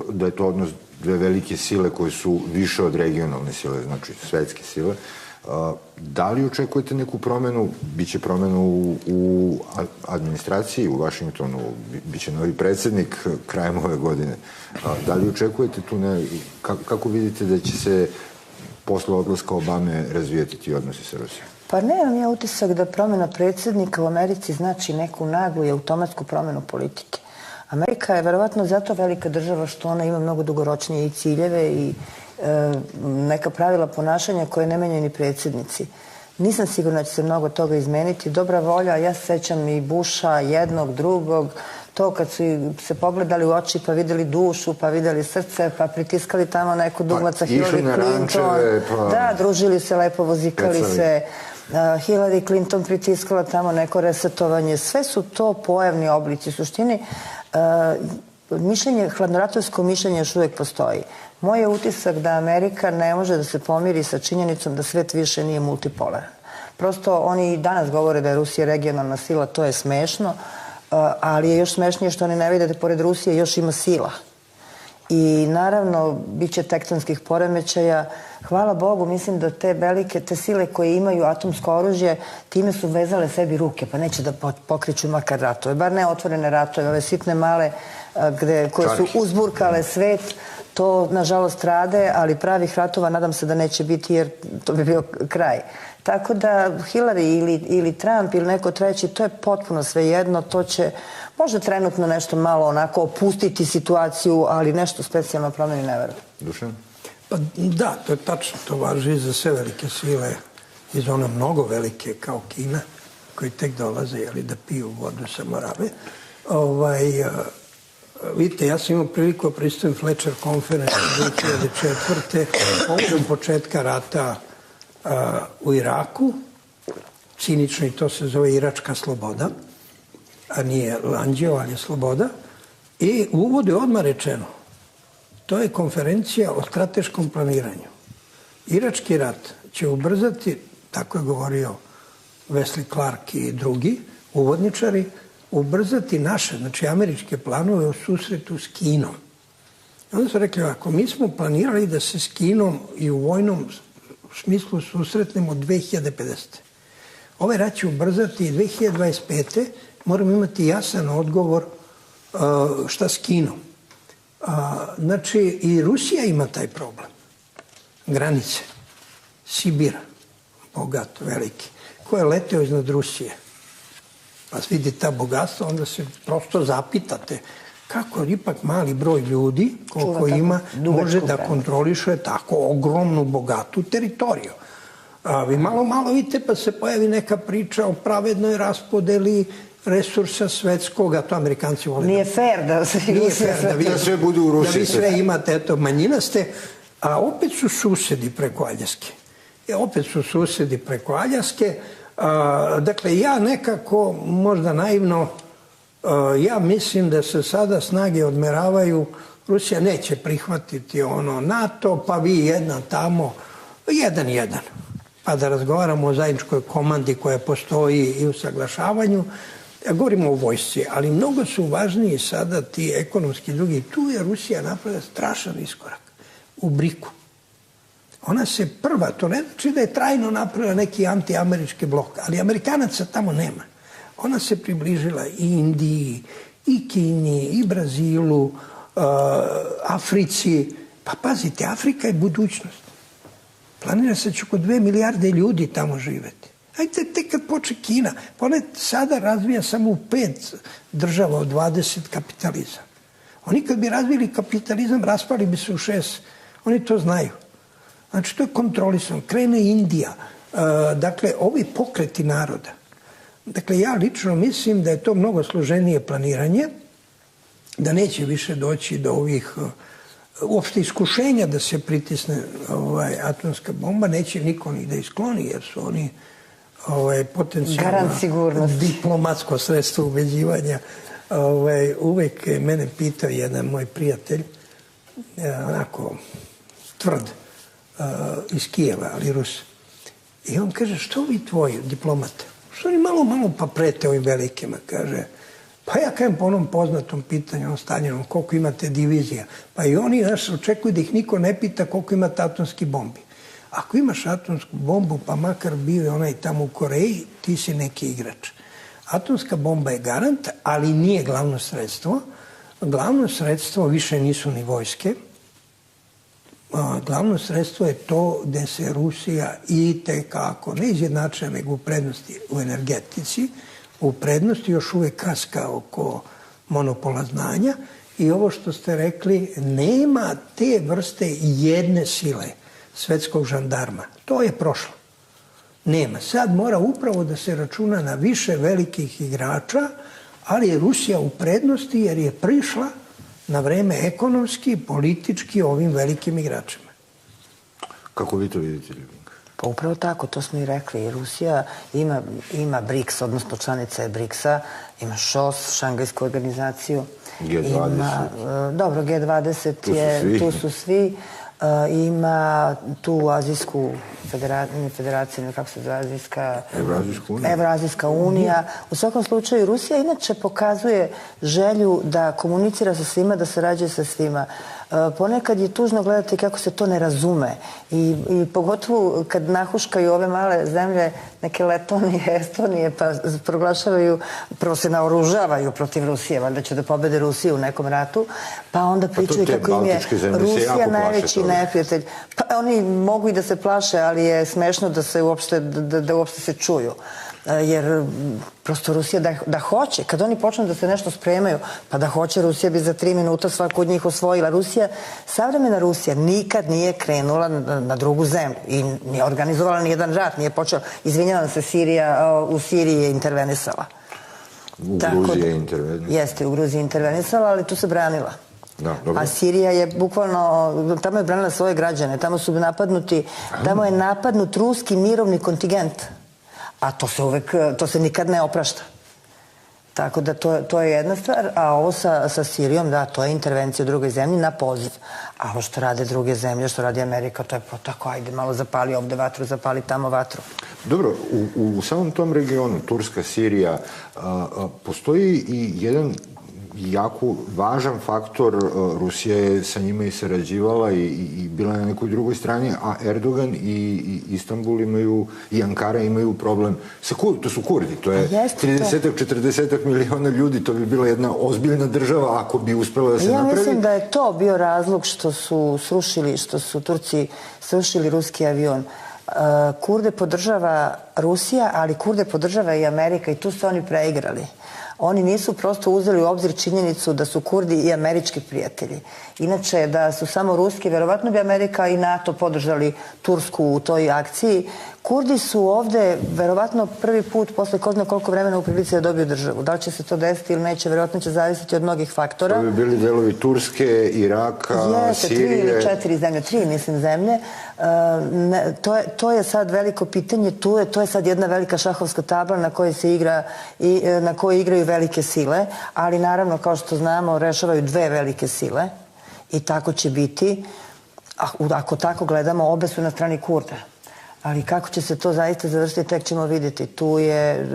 da je to odnos dve velike sile koje su više od regionalne sile, znači svetske sile. Da li očekujete neku promenu? Biće promenu u administraciji u Vašingtonu, biće novi predsjednik krajem ove godine. Da li očekujete tu kako vidite da će se posle odlaska Obame razvijati ti odnosi sa Rusijom? Pa nemam ja utisak da promjena predsjednika u Americi znači neku naglu i automatsku promjenu politike. Amerika je verovatno zato velika država što ona ima mnogo dugoročnije i ciljeve i neka pravila ponašanja koje ne menjaju ni predsjednici. Nisam sigurna da će se mnogo toga izmeniti. Dobra volja, ja se sećam i Busha, jednog, drugog, to kad su se pogledali u oči pa videli dušu, pa videli srce, pa pritiskali tamo neku dugmaca Hillary Clinton. Da, družili se, lepo vozikali se. Hillary Clinton pritiskala tamo neko resetovanje. Sve su to pojavni oblici. U suštini, hladnoratovsko mišljenje još uvijek postoji. Moj je utisak da Amerika ne može da se pomiri sa činjenicom da svet više nije multipolaran. Prosto oni i danas govore da je Rusija regionalna sila, to je smešno, ali je još smešnije što oni ne vide da pored Rusije još ima sila. I naravno, bit će tektonskih poremećaja. Hvala Bogu, mislim da te velike, te sile koje imaju atomsko oružje, time su vezale sebi ruke, pa neće da pokreću makar ratove. Bar ne otvorene ratove, ove sitne male koje su uzburkale svet, to nažalost rade, ali pravih ratova nadam se da neće biti jer to bi bio kraj. Tako da Hillary ili Trump ili neko treći, to je potpuno svejedno, to će možda trenutno nešto malo onako opustiti situaciju, ali nešto specijalno promeni ne verujem. Dušan? Pa da, to je tačno, to važi i za sve velike sile, i za one mnogo velike kao Kina, koji tek dolaze da piju vodu sa Morave. Vidite, ja sam imao priliku da pristujem Fletcher Conference 2004. Povodom početka rata u Iraku, cinično i to se zove Iračka sloboda, a nije Lanđeo, ali je sloboda. I u uvodu je odmah rečeno, to je konferencija o strateškom planiranju. Irački rat će ubrzati, tako je govorio Wesley Clark i drugi uvodničari, ubrzati naše, znači američke planove o susretu s Kinom. Onda su rekli ovako, mi smo planirali da se s Kinom i u vojnom smislu susretnemo 2050. Ovaj rat će ubrzati i 2025. Moramo imati jasan odgovor šta s Kinom. Znači, i Rusija ima taj problem. Granice. Sibir, bogat, veliki, ko je leteo iznad Rusije. Pa vidi ta bogatstva, onda se prosto zapitate kako ipak mali broj ljudi, koliko ima, može da kontroliše tako ogromnu, bogatu teritoriju. Vi malo vidite pa se pojavi neka priča o pravednoj raspodeli resursa svetskog, a to Amerikanci vole. Nije fair da sve budu u Rusiji. Da vi sve imate, eto, manjina ste, a opet su susedi preko Aljaske. Dakle, ja nekako možda naivno Ja mislim da se sada snage odmeravaju. Rusija neće prihvatiti NATO, pa vi jedna tamo, jedan. Pa da razgovaramo o zajedničkoj komandi koja postoji i u saglašavanju. Ja govorimo o vojsci, ali mnogo su važniji sada ti ekonomski drugi. Tu je Rusija napravila strašan iskorak u BRIK-u. Ona se prva, to ne znači da je trajno napravila neki antiamerički blok, ali Amerikanaca tamo nema. Ona se približila i Indiji, i Kini, i Brazilu, Africi. Pa pazite, Afrika je budućnost. Planira se će oko 2 milijarde ljudi tamo živeti. Ajde, tek kad poče Kina, pa ona sada razvija samo u 5 država od 20 kapitalizam. Oni kad bi razvili kapitalizam, raspali bi se u 6. Oni to znaju. Znači, to je kontrolisano. Krene Indija. Dakle, ovi pokreti naroda. Dakle, ja lično mislim da je to mnogo složenije planiranje, da neće više doći do ovih uopšte iskušenja da se pritisne atomska bomba, neće niko ni da iskloni, jer su oni potencijalno diplomatsko sredstvo ubeđivanja. Uvek mene pitao jedan moj prijatelj, onako tvrd, iz Kijeva, ali Rus. I on kaže, što vi tvoji diplomate? Što oni malo pa prete ovim velikima, kaže. Pa ja kažem po onom poznatom pitanju, Staljinom, koliko imate divizija. Pa i oni nas očekuju da ih niko ne pita koliko imate atomskih bombi. Ako imaš atomsku bombu, pa makar bio je onaj tamo u Koreji, ti si neki igrač. Atomska bomba je garant, ali nije glavno sredstvo. Glavno sredstvo više nisu ni vojske. Glavno sredstvo je to gde se Rusija i tekako ne izjednačuje, nego u prednosti u energetici, u prednosti još uvek kaska oko monopola znanja i ovo što ste rekli, nema te vrste jedne sile svetskog žandarma. To je prošlo. Nema. Sad mora upravo da se računa na više velikih igrača, ali je Rusija u prednosti jer je prišla na vreme ekonomski, politički ovim velikim igračima. Kako vi to vidite, Ljubinka? Pa upravo tako, to smo i rekli. Rusija ima BRICS, odnosno članica je BRICS-a, ima ŠOS, Šangajsku organizaciju. G20. Dobro, G20 je, tu su svi. Ima tu Azijsku federaciju, kako se zove, Azijska... Evrazijska unija. U svakom slučaju, Rusija inače pokazuje želju da komunicira sa svima, da sarađuje sa svima. Ponekad je tužno gledati kako se to ne razume. I pogotovo kad nahuškaju ove male zemlje, neke Letonije, Estonije, pa proglašavaju, prvo se naoružavaju protiv Rusije, valjda će da pobede Rusiju u nekom ratu, pa onda pričaju kako im je Rusija najveći neprijatelj. Pa oni mogu i da se plaše, ali je smešno da uopšte se čuju. Jer prosto Rusija da hoće, kad oni počnu da se nešto spremaju, pa da hoće, Rusija bi za 3 minuta svaku od njih osvojila. Savremena Rusija nikad nije krenula na drugu zemlju i nije organizovala ni jedan rat, nije počela. Izvinjavam se, u Siriji je intervenisala. U Gruziji je intervenisala. Jeste, u Gruziji je intervenisala, ali tu se branila. A Sirija je bukvalno, tamo je branila svoje građane, tamo je napadnut ruski mirovni kontingent. A to se nikad ne oprašta. Tako da to je jedna stvar, a ovo sa Sirijom, da, to je intervencija u drugoj zemlji na poziv. A ovo što rade druge zemlje, što radi Amerika, to je tako, ajde, malo zapali ovde vatru, zapali tamo vatru. Dobro, u samom tom regionu, Turska, Sirija, postoji i jedan jako važan faktor. Rusija je sa njima i sarađivala i bila na nekoj drugoj strani, a Erdogan i Istanbul imaju, i Ankara imaju problem. To su Kurdi, to je 30-40 miliona ljudi, to bi bila jedna ozbiljna država ako bi uspela da se napravi. Ja mislim da je to bio razlog što su Turci srušili ruski avion. Kurde podržava Rusija, ali Kurde podržava i Amerika i tu su oni preigrali. Oni nisu prosto uzeli u obzir činjenicu da su Kurdi i američki prijatelji. Inače, da su samo ruski, verovatno bi Amerika i NATO podržali Tursku u toj akciji. Kurdi su ovde, verovatno prvi put, posle ko zna koliko vremena u prilici da dobiju državu. Da li će se to desiti ili neće, verovatno će zavisiti od mnogih faktora. To bi bili delovi Turske, Iraka, Sirije. 3 ili 4 zemlje, 3 mislim zemlje. To je sad veliko pitanje, to je sad jedna velika šahovska tabla na kojoj igraju velike sile, ali naravno, kao što znamo, rešavaju dve velike sile i tako će biti. Ako tako gledamo, obe su na strani Kurda. Ali kako će se to zaista završiti, tek ćemo vidjeti. Tu je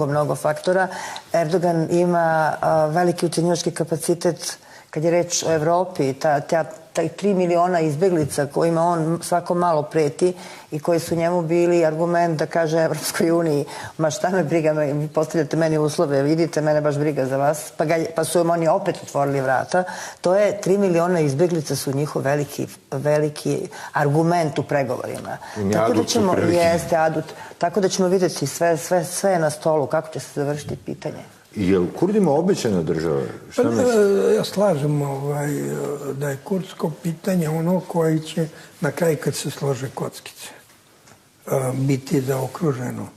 mnogo faktora. Erdogan ima veliki ucenjivački kapacitet kad je reč o Evropi, taj 3 miliona izbeglica kojima on svako malo preti i koji su njemu bili argument da kaže Evropskoj uniji, ma šta me briga, vi postavljate meni uslove, vidite, mene baš briga za vas, pa su im oni opet otvorili vrata. To je 3 miliona izbeglica su njihov veliki argument u pregovorima. Tako da ćemo, jeste adut, tako da ćemo vidjeti sve je na stolu, kako će se završiti pitanje. Je li Kurdima obećana država? Ja slažem da je kurdsko pitanje ono koje će na kraju kad se slože kockice biti zaokruženo.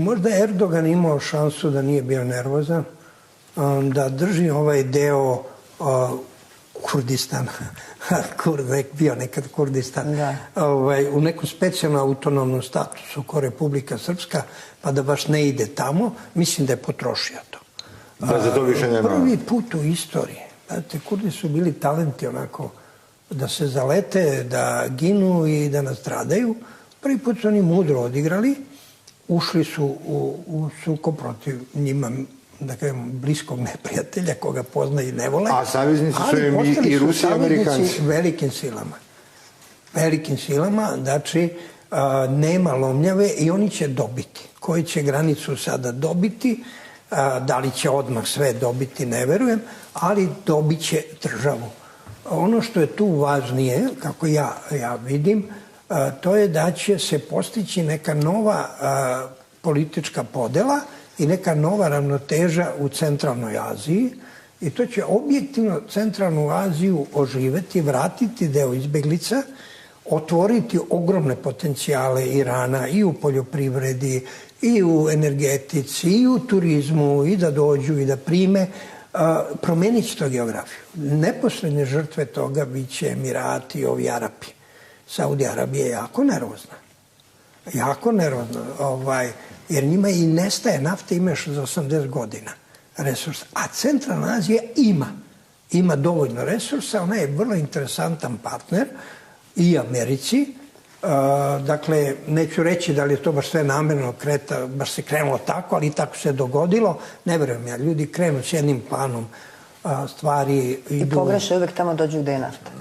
Možda je Erdogan imao šansu da nije bio nervozan, da drži ovaj deo Kurdistana, Kurda je bio nekad Kurdistan, u neku specijalnu autonomnu statusu kao Republika Srpska, pa da baš ne ide tamo, mislim da je potrošio to. Da za to više nema. Prvi put u istoriji. Kurdi su bili talenti onako da se zalete, da ginu i da nastradaju. Prvi put su oni mudro odigrali, ušli su u sukob protiv njima, da kažem, bliskog neprijatelja koga poznaju i ne vole. A saveznici su im i Rusi i Amerikanci. Velikim silama, znači nema lomljave i oni će dobiti. Koji će granicu sada dobiti, da li će odmah sve dobiti, ne verujem, ali dobit će državu. Ono što je tu važnije, kako ja vidim, to je da će se postići neka nova politička podela i neka nova ravnoteža u centralnoj Aziji i to će objektivno centralnu Aziju oživeti, vratiti deo izbeglica, otvoriti ogromne potencijale Irana i u poljoprivredi, i u energetici, i u turizmu, i da dođu i da prime, promenit će to geografiju. Neposredne žrtve toga bit će Emirati i ovi Arapi. Saudi Arabija je jako nervozna. Jako nervozna. Jer njima i nestaje nafta, ima još za 80 godina resursa. A centralna Azija ima dovoljno resursa, ona je vrlo interesantan partner i Americi. Dakle, neću reći da li je to baš sve namerno baš se krenulo tako, ali tako se dogodilo. Ne verujem ja, ljudi krenu s jednim planom stvari. I pogreše uvek tamo dođu gde je nafta.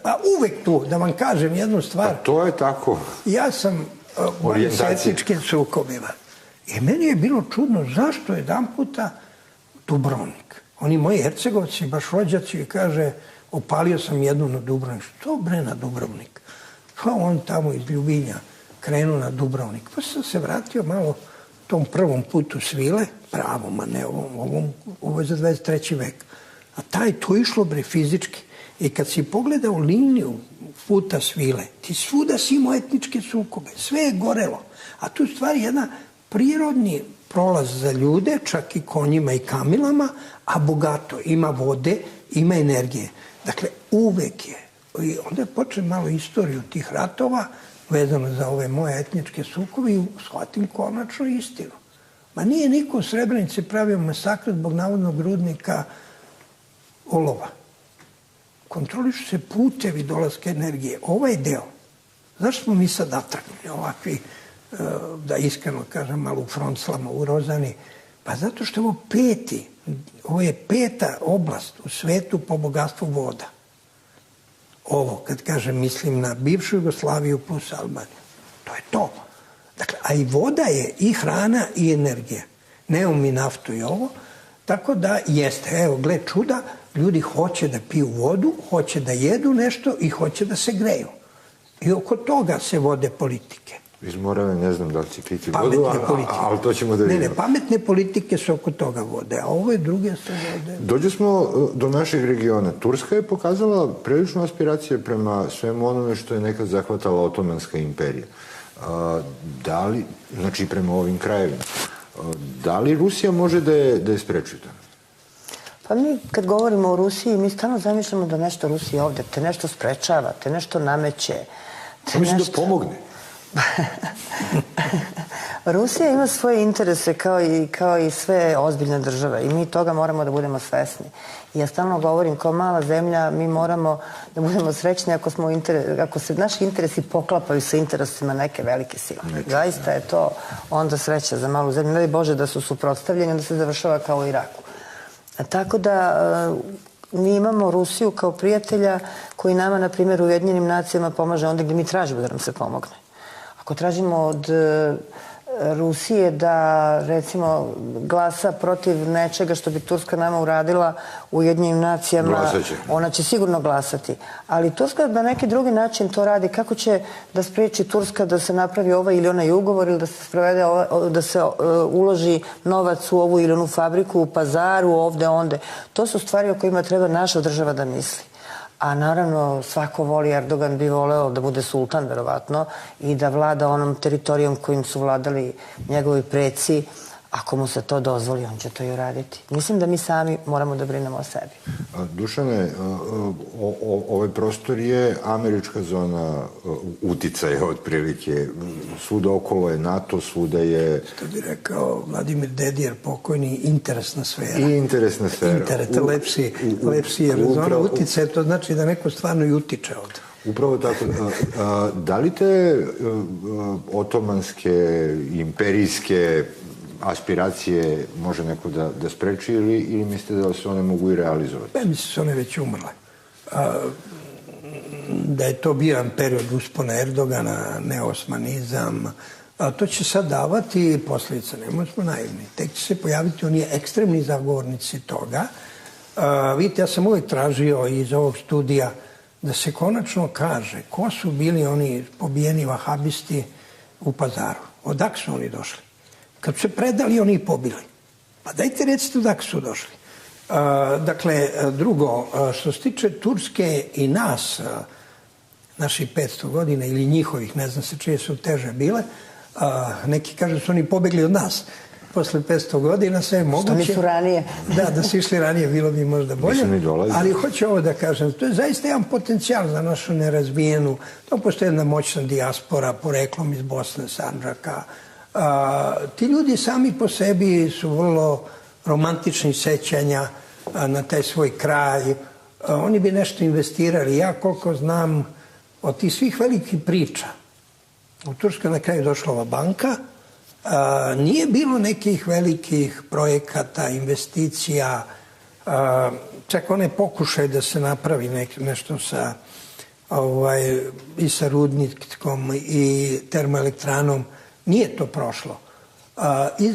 Pa uvek tu, da vam kažem jednu stvar. Pa to je tako. Ja sam s etničkim sukobima. I meni je bilo čudno zašto jedan puta Dubrovnik. Oni moji Hercegovci, baš rođaci, kaže, opalio sam jednu na Dubrovnik. Što bre na Dubrovnik? Pa on tamo iz Ljubinja krenuo na Dubrovnik. Pa sam se vratio malo tom prvom putu svile, pravom, a ne ovom, ovo je za 23. vek. A to išlo bre fizički. I kad si pogledao liniju puta svile, ti svuda si imao etničke sukobe, sve je gorelo. A tu stvari jedna prirodni prolaz za ljude, čak i konjima i kamilama, a bogato, ima vode, ima energije. Dakle, uvek je. I onda je počeo malo istoriju tih ratova, vezano za ove moje etničke sukobe i shvatim konačno istinu. Ma nije niko u Srebrenici pravio masakr zbog navodnog rudnika olova. Kontrolišu se putevi dolaska energije. Ovaj deo, zašto smo mi sad natragnuti ovakvi, da iskreno kažem, malo u fronclama, urozani? Pa zato što ovo je peta oblast u svetu po bogatstvu voda. Ovo, kad kažem, mislim na bivšu Jugoslaviju plus Albaniju. To je to. Dakle, a i voda je i hrana i energija. Nemamo mi naftu i ovo. Tako da jeste, evo, gle čuda, ljudi hoće da piju vodu, hoće da jedu nešto i hoće da se greju. I oko toga se vode politike. Iz Morave ne znam da li će piti vodu, ali to ćemo da vidimo. Ne, pametne politike se oko toga vode, a ove druge se vode... Dođe smo do naših regiona. Turska je pokazala prilično aspiracije prema svemu onome što je nekad zahvatala Otomanska imperija. Da li, znači prema ovim krajevima, da li Rusija može da je spreči to? Pa mi kad govorimo o Rusiji, mi stalno zamišljamo da nešto Rusija ovde, te nešto sprečava, te nešto nameće. Mislim da pomogne. Rusija ima svoje interese kao i sve ozbiljne države i mi toga moramo da budemo svesni. I ja stalno govorim, kao mala zemlja, mi moramo da budemo srećni ako se naši interesi poklapaju sa interesima neke velike sile. Zaista je to onda sreća za malu zemlju. Ne daj Bože da su suprotstavljeni, onda se završava kao u Iraku. Tako da mi imamo Rusiju kao prijatelja koji nama, na primjer, u Ujedinjenim nacijama pomaže onda gdje mi tražimo da nam se pomogne. Ako tražimo od Rusije da, recimo, glasa protiv nečega što bi Turska nama uradila u Ujedinjenim nacijama, ona će sigurno glasati. Ali Turska na neki drugi način to radi. Kako će da spreči Turska da se napravi ovaj ili onaj ugovor ili da se sprovede, da se uloži novac u ovu ili onu fabriku, u Pazaru, ovde, onde. To su stvari o kojima treba naša država da misli. A naravno, svako voli, Erdogan bi voleo da bude sultan, verovatno, i da vlada onom teritorijom kojim su vladali njegovi preci. Ako mu se to dozvoli, on će to i uraditi. Mislim da mi sami moramo da brinemo o sebi. Dušane, ovaj prostor je američka zona uticaja, otprilike. Svuda okolo je NATO, svuda je... Što bi rekao Vladimir Dedijer, pokojni, interesna sfera. I interesna sfera. Lepsi je zona uticaja, to znači da neko stvarno i utiče ovde. Upravo tako. Da li te otomanske, imperijske aspiracije može neko da spreči ili mislite da se one mogu i realizovati? Mislim da su one već umrle. Da je to bio jedan period uspona Erdogana, neosmanizam, to će sad davati posljedice, nemoj smo naivni. Tek će se pojaviti oni ekstremni zagovornici toga. Vidite, ja sam uvijek tražio iz ovog studija da se konačno kaže ko su bili oni pobijeni vahabisti u Pazaru. Odak su oni došli? Kad su se predali, oni ih pobili. Pa dajte recite odak su došli. Dakle, drugo, što se tiče Turske i nas, naših 500 godina ili njihovih, ne znam se čije su teže bile, neki kažu da su oni pobegli od nas. Posle 500 godina sve je moguće. Što nisu ranije. Da su išli ranije, bilo bi možda bolje. Ali hoću ovo da kažem, to je zaista jedan potencijal za našu nerazvijenu. To postoje jedna moćna dijaspora, poreklom iz Bosne, Sandžaka. Ti ljudi sami po sebi su vrlo romantični sećanja na taj svoj kraj. Oni bi nešto investirali. Ja koliko znam od tih svih velikih priča, u Turskoj na kraju došla ova banka, nije bilo nekih velikih projekata, investicija, čak one pokušaj da se napravi nešto i sa rudnikom i termoelektranom, nije to prošlo.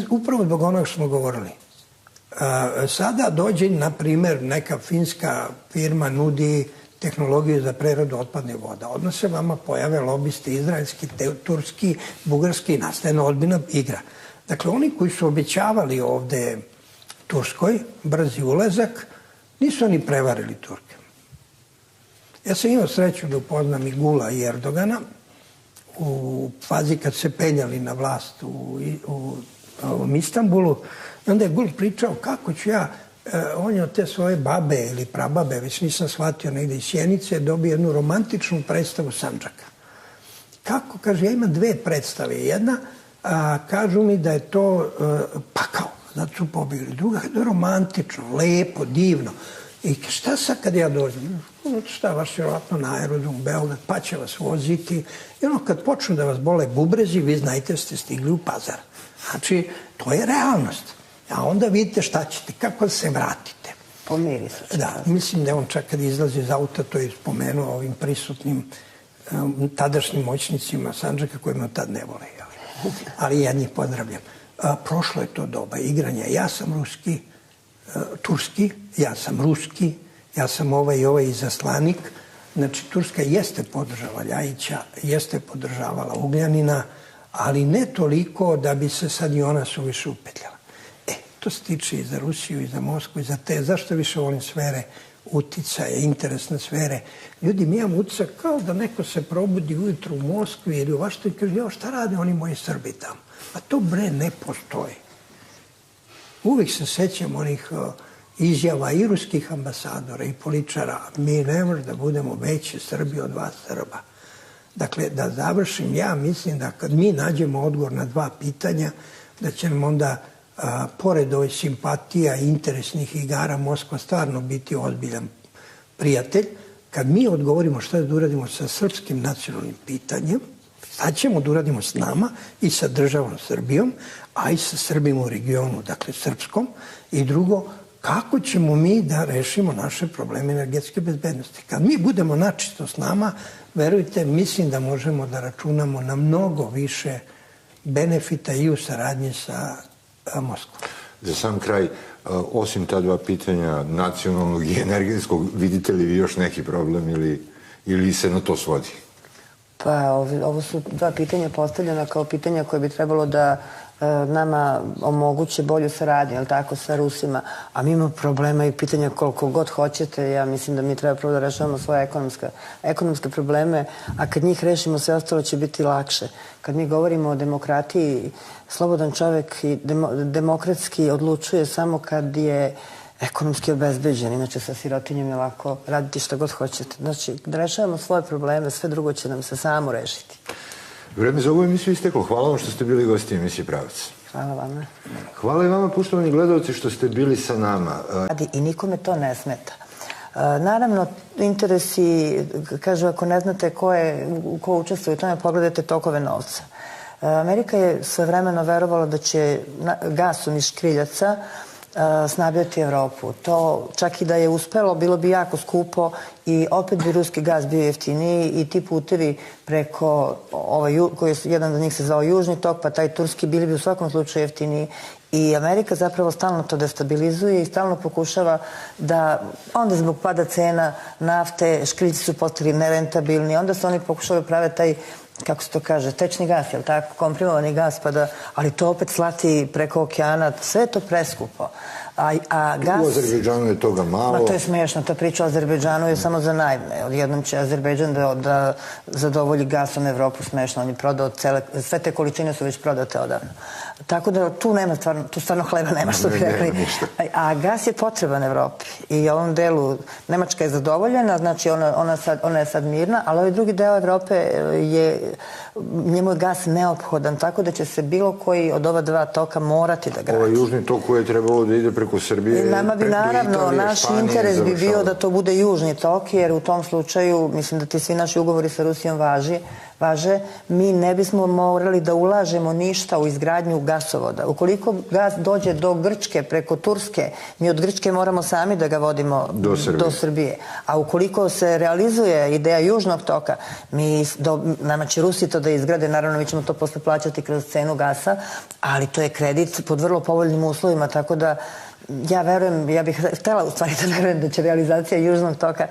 Upravo zbog onog što smo govorili. Sada dođe, na primjer, neka finska firma nudi tehnologiju za preradu otpadne voda. Odmah se vama pojave lobisti izraelski, turski, bugarski i nastaje jedna ozbiljna igra. Dakle, oni koji su obećavali ovde Turskoj brzi ulazak, nisu oni prevarili Turke. Ja sam imao sreću da upoznam i Gula i Erdogana u fazi kad se penjali na vlast u Istanbulu. I onda je Gul pričao kako ću ja, on je od te svoje babe ili prababe, već nisam shvatio, negde iz Sjenice, dobio jednu romantičnu predstavu Sandžaka. Kako? Kaže, ja imam dve predstave. Jedna, kažu mi da je to pakao, zato su pobjegli. Druga je romantično, lepo, divno. I šta sad kad ja dođem? Šta, vaš vjerovatno na aerodrom Beograd, pa će vas voziti. I ono, kad počnu da vas bole bubrezi, vi znajte ste stigli u Pazar. Znači, to je realnost. A onda vidite šta ćete, kako se vratite. Pomiri se. Da, mislim da on čak kad izlazi iz auta, to je spomenuo ovim prisutnim tadašnjim moćnicima Sandžaka kojima tad ne vole. Ali ja njih pozdravljam. Prošlo je to doba igranja. Ja sam turski, ja sam ruski, ja sam ovaj izaslanik. Znači, Turska jeste podržala Ljajića, jeste podržavala Ugljanina, ali ne toliko da bi se sad i ona suviše upetljala. To se tiče i za Rusiju, i za Moskvu, i za te. Zašto više volim sfere uticaje, interesne sfere? Ljudi, mi imamo utisak kao da neko se probudi ujutru u Moskvi ili u Vaštoj i kaže, jo, šta rade oni moji Srbi tamo? A to, bre, ne postoji. Uvijek se sećam onih izjava i ruskih ambasadora i političara. Mi ne možemo da budemo veći Srbi od vas Srba. Dakle, da završim, ja mislim da kad mi nađemo odgovor na 2 pitanja, da će nam onda, pored ovih simpatija i interesnih igara, Moskva stvarno biti ozbiljan prijatelj. Kad mi odgovorimo šta da uradimo sa srpskim nacionalnim pitanjem, šta ćemo da uradimo s nama i sa državom Srbijom, a i sa Srbima u regionu, dakle srpskom. I drugo, kako ćemo mi da rešimo naše probleme energetske bezbednosti. Kad mi budemo načisto s nama, verujte, mislim da možemo da računamo na mnogo više benefita i u saradnji sa Moskvom. Za sam kraj, osim ta 2 pitanja nacionalnog i energetskog, vidite li vi još neki problem ili se na to svodi? Pa, ovo su 2 pitanja postavljena kao pitanja koje bi trebalo da nama omoguće bolju saradnju, jel tako, sa Rusima. A mi imamo problema i pitanja koliko god hoćete. Ja mislim da mi treba prvo da rešavamo svoje ekonomske probleme, a kad njih rešimo, sve ostalo će biti lakše. Kad mi govorimo o demokratiji, slobodan čovek i demokratski odlučuje samo kad je ekonomski obezbeđen. Inače, sa sirotinjom je lako raditi što god hoćete. Znači, da rešavamo svoje probleme, sve drugo će nam se samo rešiti. Vreme za ovu emisiju isteklo. Hvala vam što ste bili gosti emisije Pravac. Hvala vama. Hvala i vama, poštovani gledalci, što ste bili sa nama. I nikome to ne smeta. Naravno, interesi, kažu, ako ne znate ko učestvuje u tome, pogledajte tokove novca. Amerika je svojevremeno verovala da će gasom iz škriljaca snabdjeti Evropu. To čak i da je uspelo, bilo bi jako skupo i opet bi ruski gas bio jeftiniji i ti putevi preko, jedan od njih se zvao Južni tok, pa taj turski, bili bi u svakom slučaju jeftiniji. I Amerika zapravo stalno to destabilizuje i stalno pokušava da, onda zbog pada cena nafte, škriljci su postali nerentabilni, onda su oni pokušali prave taj, kako se to kaže, tečni gas, jel tako, komprimovani gas, ali to opet slati preko okeana, sve je to preskupo. A gas... U Azerbejdžanu je toga malo. To je smiješno, ta priča o Azerbejdžanu je samo za naivne. Odjednom će Azerbejdžan da zadovolji gasom Evropu, smiješno. On je prodao sve te količine su već prodate odavno. Tako da tu stvarno hleba nema, što bi rekli. A gas je potreban Evropi. I u ovom delu Nemačka je zadovoljena, znači ona je sad mirna, ali ovaj drugi deo Evrope njemu je gas neophodan, tako da će se bilo koji od ova 2 toka morati da gradi. Ovaj južni tok koji je trebalo da ide preko Srbije... Nama bi naravno, naš interes bi bio da to bude južni tok, jer u tom slučaju, mislim da ti svi naši ugovori sa Rusijom važe, mi ne bismo morali da ulažemo ništa u izgradnju gasovoda. Ukoliko gas dođe do Grčke preko Turske, mi od Grčke moramo sami da ga vodimo do Srbije. A ukoliko se realizuje ideja južnog toka, nama će Rusi to da izgrade, naravno mi ćemo to posle plaćati kroz cenu gasa, ali to je kredit pod vrlo povoljnim uslovima, tako da ja verujem, ja bih htela u stvari da verujem da će realizacija južnog toka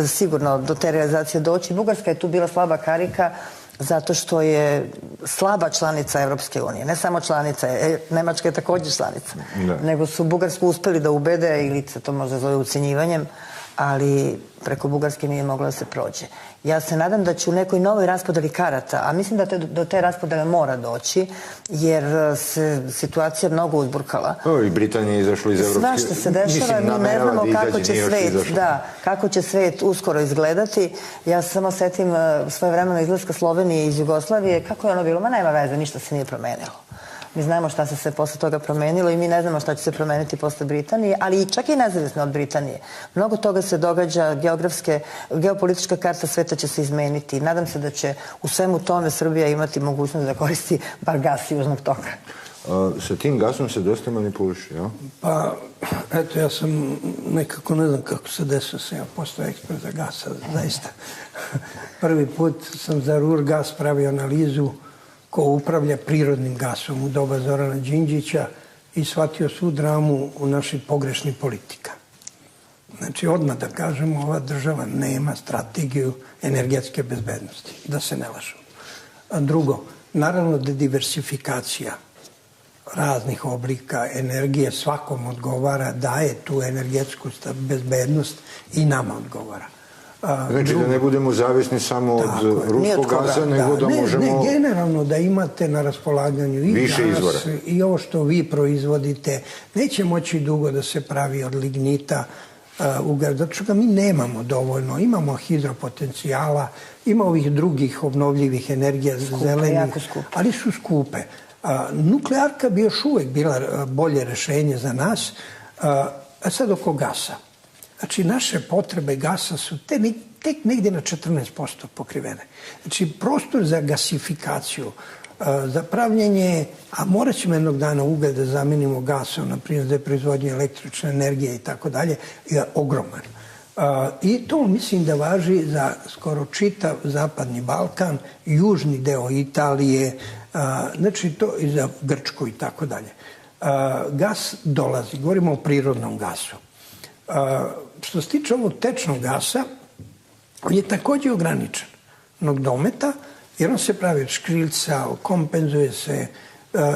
sigurno do te realizacije doći. Bugarska je tu bila slaba karika zato što je slaba članica Evropske unije. Ne samo članica, Nemačka je također članica. Nego su Bugarsku uspeli da ubede, ili se to možda zove ucenjivanjem, ali preko Bugarske nije moglo da se prođe. Ja se nadam da će u nekoj novoj raspodeli karata, a mislim da do te raspodele mora doći, jer se situacija mnogo uzburkala. I Britanija je izašla iz Evropske... Svašta se dešava, mi ne znamo kako će svet uskoro izgledati. Ja se samo setim svojevremeno izlaska Slovenije iz Jugoslavije, kako je ono bilo, ma nema veze, ništa se nije promenilo. Mi znamo šta se posle toga promenilo i mi ne znamo šta će se promeniti posle Britanije, ali čak i nezavisno od Britanije. Mnogo toga se događa, geopolitička karta sveta će se izmeniti. Nadam se da će u svemu tome Srbija imati mogućnost da koristi bar gas južnog toka. Sa tim gasom se dosta manipuliše, ja? Pa, eto, ja sam nekako, ne znam kako se desilo, sam ja postao ekspert za gasa, zaista. Prvi put sam za Ruhrgas pravio analizu ko upravlja prirodnim gasom u doba Zorana Đinđića i shvatio svu dramu u naših pogrešnih politika. Znači, odmah da kažemo, ova država nema strategiju energetske bezbednosti, da se ne lažemo. A drugo, naravno da diversifikacija raznih oblika energije svakom odgovara, daje tu energetsku bezbednost i nama odgovara. Znači da ne budemo zavisni samo od ruskog gasa, nego da možemo... Ne, generalno da imate na raspolaganju i gas i ovo što vi proizvodite. Neće moći dugo da se pravi od lignita ugalj, zato što ga mi nemamo dovoljno. Imamo hidropotencijala, ima ovih drugih obnovljivih energija, zelenih, ali su skupe. Nuklearka bi još uvek bila bolje rešenje za nas, a sad oko gasa. Znači, naše potrebe gasa su tek negdje na 14% pokrivene. Znači, prostor za gasifikaciju, za pravljenje, a morat ćemo jednog dana ugalj da zamenimo gasom, na primjer za proizvodnje električne energije i tako dalje, je ogroman. I to mislim da važi za skoro čitav Zapadni Balkan, južni deo Italije, znači to i za Grčku i tako dalje. Gas dolazi, govorimo o prirodnom gasu. Što se tiče ovog tečnog gasa, on je također ograničen dometa, jer on se pravi od škriljca, kompenzuje se.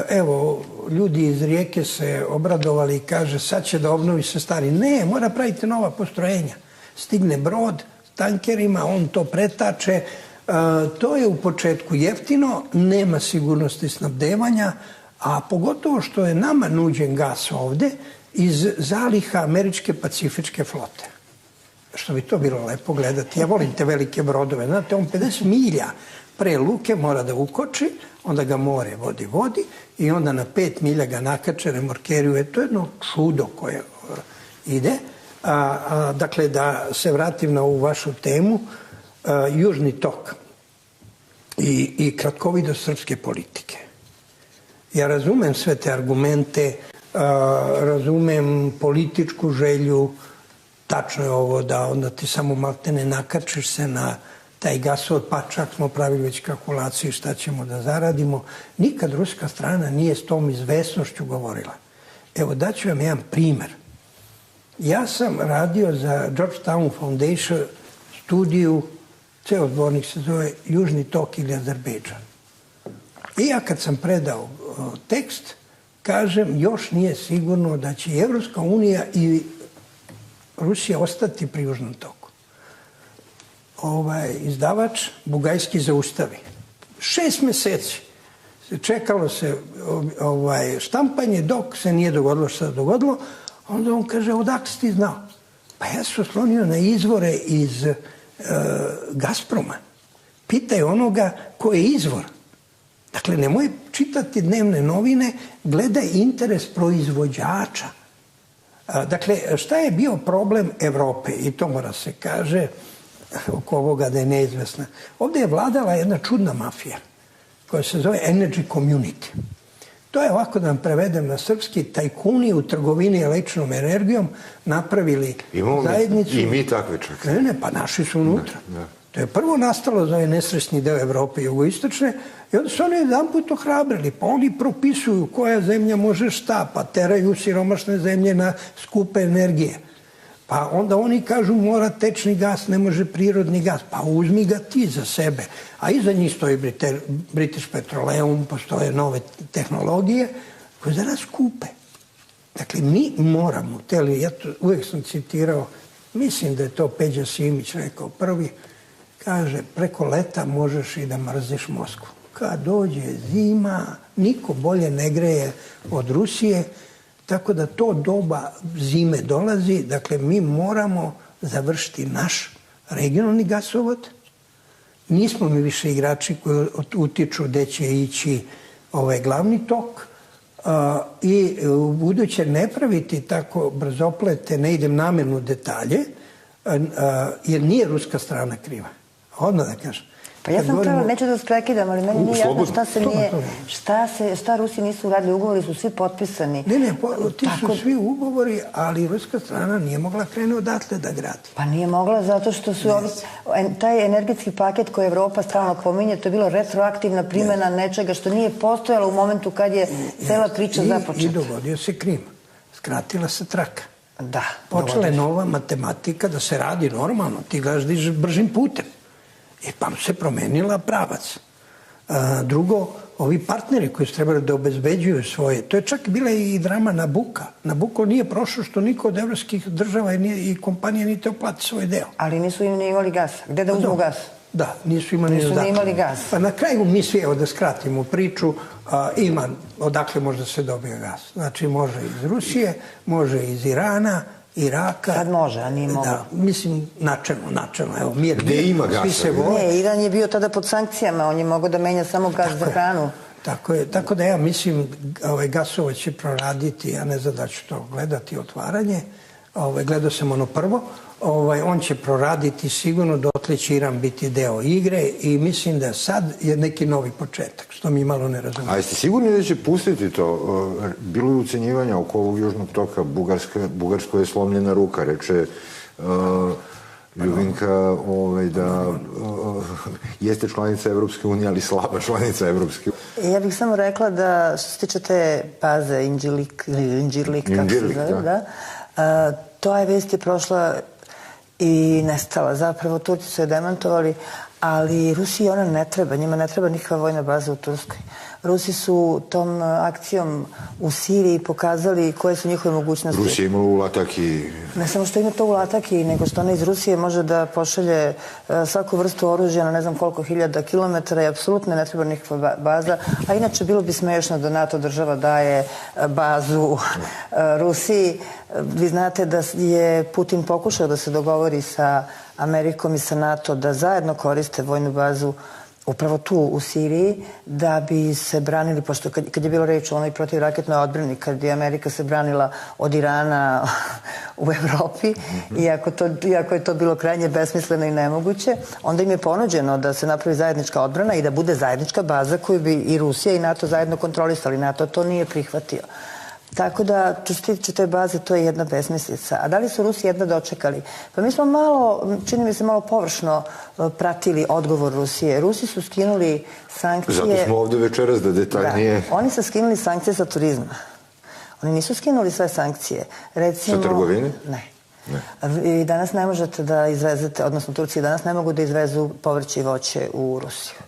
Evo, ljudi iz Rijeke se obradovali i kaže sad će da obnovi se stari. Ne, mora praviti nova postrojenja. Stigne brod s tankerima, on to pretače. To je u početku jeftino, nema sigurnosti snabdevanja, a pogotovo što je nama nuđen gas ovde iz zaliha američke pacifičke flote. Što bi to bilo lepo gledati. Ja volim te velike brodove. Znate, on 50 milja pre luke mora da ukoči, onda ga more vodi i onda na 5 milja ga nakače, remorkeriju. To je jedno čudo koje ide. Dakle, da se vratim na ovu vašu temu, Južni tok i kratkovidost srpske politike. Ja razumem sve te argumente, razumem političku želju, tačno je ovo da onda ti samo maltene nakačiš se na taj gasovod, pa čak smo pravili već kalkulaciju šta ćemo da zaradimo. Nikad ruska strana nije s tom izvesnošću govorila. Evo, daću vam jedan primer. Ja sam radio za Georgetown Foundation studiju, ceo zbornik se zove Južni tok ili Azerbejdžan. I ja kad sam predao tekst, kažem, još nije sigurno da će i Evropska unija i Rusija ostati pri Južnom toku. Izdavač Bugajski zaustavi. 6 meseci čekalo se štampanje dok se nije dogodilo što se dogodilo. Onda on kaže, odakle si ti znao? Pa ja sam oslonio na izvore iz Gazproma. Pitaj onoga ko je izvor. Dakle, nemoj čitati dnevne novine, gledaj interes proizvođača. Dakle, šta je bio problem Evrope? I to mora se kaže oko ovoga da je neizvesna. Ovdje je vladala jedna čudna mafija koja se zove Energy Community. To je ovako da vam prevedem na srpski, tajkuni u trgovini električnom energijom napravili zajednicu. I mi takve čak. Ne, pa naši su unutra. To je prvo nastalo za ovaj nesrećni deo Evrope jugoistočne i onda su oni jedan put ohrabrili. Pa oni propisuju koja zemlja može šta, pa teraju siromašne zemlje na skupe energije. Pa onda oni kažu mora tečni gas, ne može prirodni gas. Pa uzmi ga ti za sebe. A iza njih stoji British Petroleum, postoje nove tehnologije koje za nas kupe. Dakle, mi moramo, ja to uvijek sam citirao, mislim da je to Peđa Simić rekao prvi, kaže, preko leta možeš i da mrziš Moskvu. Kad dođe zima, niko bolje ne greje od Rusije, tako da to doba zime dolazi. Dakle, mi moramo završiti naš regionalni gasovod. Nismo mi više igrači koji utiču gde će ići glavni tok i u buduće ne praviti tako brzoplete, ne idem namerno u detalje, jer nije ruska strana kriva. Odmah da kažem. Pa ja sam pravo, neću da vas prekidam, ali meni nije jasno šta Rusi nisu uradili. Ugovori su svi potpisani. Ne, ti su svi ugovori, ali ruska strana nije mogla krene odatle da gradi. Pa nije mogla zato što su taj energetski paket koji Evropa stalno pominje, to je bilo retroaktivna primjena nečega što nije postojalo u momentu kad je cela priča započeta. I dogodio se Krim. Skratila se traka. Da. Počela je nova matematika da se radi normalno. Ti gledaš da ideš bržim putem. I pa se promenila pravac. Drugo, ovi partneri koji su trebali da obezbeđuju svoje, to je čak bila i drama Nabuka. Nabuko nije prošlo što niko od evropskih država i kompanija nije teo plati svoj deo. Ali nisu im ni imali gas. Gde da uzmu gas? Da, nisu imali gas. Pa na kraju mi svi, evo da skratimo priču, ima odakle može da se dobije gas. Znači može iz Rusije, može iz Irana Iraka. Sad može, a nije moglo. Da, mislim, načelno, evo, mir. Gde ima gasa? Svi se vole. Ne, Iran je bio tada pod sankcijama, on je mogao da menja samo gas za hranu. Tako da ja mislim, gasovod će proraditi, ja ne znam da ću to gledati, otvaranje, gledao sam ono prvo, on će proraditi sigurno, dotle će Iran biti deo igre i mislim da sad je neki novi početak, što mi malo ne razumijemo. A jeste sigurni da će pustiti to? Bilo je ucenjivanja oko ovog južnog toka, Bugarsko je slomljena ruka, reče Ljubinka da jeste članica Evropske unije, ali slaba članica Evropske unije. Ja bih samo rekla da što se tiče te baze Inđirlik, kako se zove, da, to je vest je prošla i nestala. Zapravo Turci su je demantovali, ali Rusiji ona ne treba, njima ne treba nikakva vojna baza u Turskoj. Rusi su tom akcijom u Siriji pokazali koje su njihove mogućnosti. Rusija imala u Lataki. Ne samo što ima to u Lataki, nego što ona iz Rusije može da pošalje svaku vrstu oružja na ne znam koliko hiljada kilometara i apsolutno ne treba nikakva baza. A inače bilo bi smešno da NATO država daje bazu Rusiji. Vi znate da je Putin pokušao da se dogovori sa Amerikom i sa NATO da zajedno koriste vojnu bazu upravo tu u Siriji, da bi se branili, pošto kad je bilo reč o onoj protivraketnoj odbrani, kad je Amerika se branila od Irana u Evropi, iako je to bilo krajnje besmisleno i nemoguće, onda im je ponuđeno da se napravi zajednička odbrana i da bude zajednička baza koju bi i Rusija i NATO zajedno kontrolisali. NATO to nije prihvatio. Tako da, što se tiče te baze, to je jedna besmislica. A da li su Rusi jedno dočekali? Pa mi smo malo, čini mi se malo površno pratili odgovor Rusije. Rusi su skinuli sankcije... Zato smo ovde večeras da detaljnije... Da, oni su skinuli sankcije sa turizma. Oni nisu skinuli sve sankcije. Recimo... Sa trgovine? Ne. I danas ne možete da izvezete, odnosno Turci danas ne mogu da izvezu povrće i voće u Rusiju.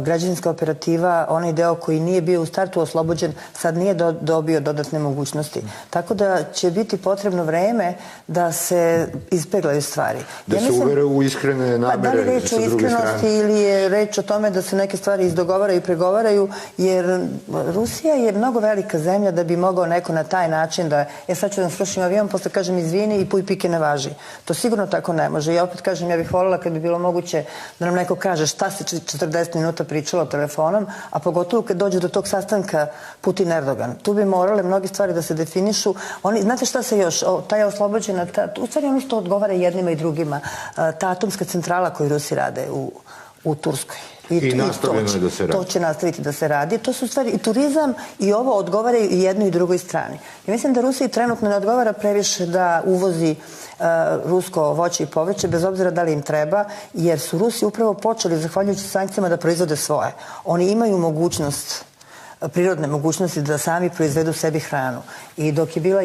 Građevinska operativa, onaj deo koji nije bio u startu oslobođen, sad nije dobio dodatne mogućnosti. Tako da će biti potrebno vreme da se ispeglaju stvari. Da se uvere u iskrene namere. Da li reč o iskrenosti ili je reč o tome da se neke stvari izdogovaraju i pregovaraju, jer Rusija je mnogo velika zemlja da bi mogao neko na taj način da sad ću da srušim avion, posle kažem izvini i puj pike ne važi. To sigurno tako ne može. Ja opet kažem, ja bih voljela kad bi bilo moguće da nam neko kaže šta se 40 minuta pričalo telefonom, a pogotovo kad dođe do tog sastanka Putin-Erdogan. Tu bi morale mnogi stvari da se definišu. Znate šta se još, ta je oslobođena, u stvari ono što odgovara jednima i drugima, ta atomska centrala koju Rusi rade u Turskoj. I nastavljeno je da se radi. To će nastaviti da se radi. To su stvari i turizam i ovo odgovaraju i jednoj i drugoj strani. Ja mislim da Rusiji trenutno ne odgovara previše da uvozi rusko voće i povrće, bez obzira da li im treba, jer su Rusi upravo počeli, zahvaljujući sankcijama, da proizvode svoje. Oni imaju mogućnost, prirodne mogućnosti da sami proizvedu sebi hranu. I dok je bila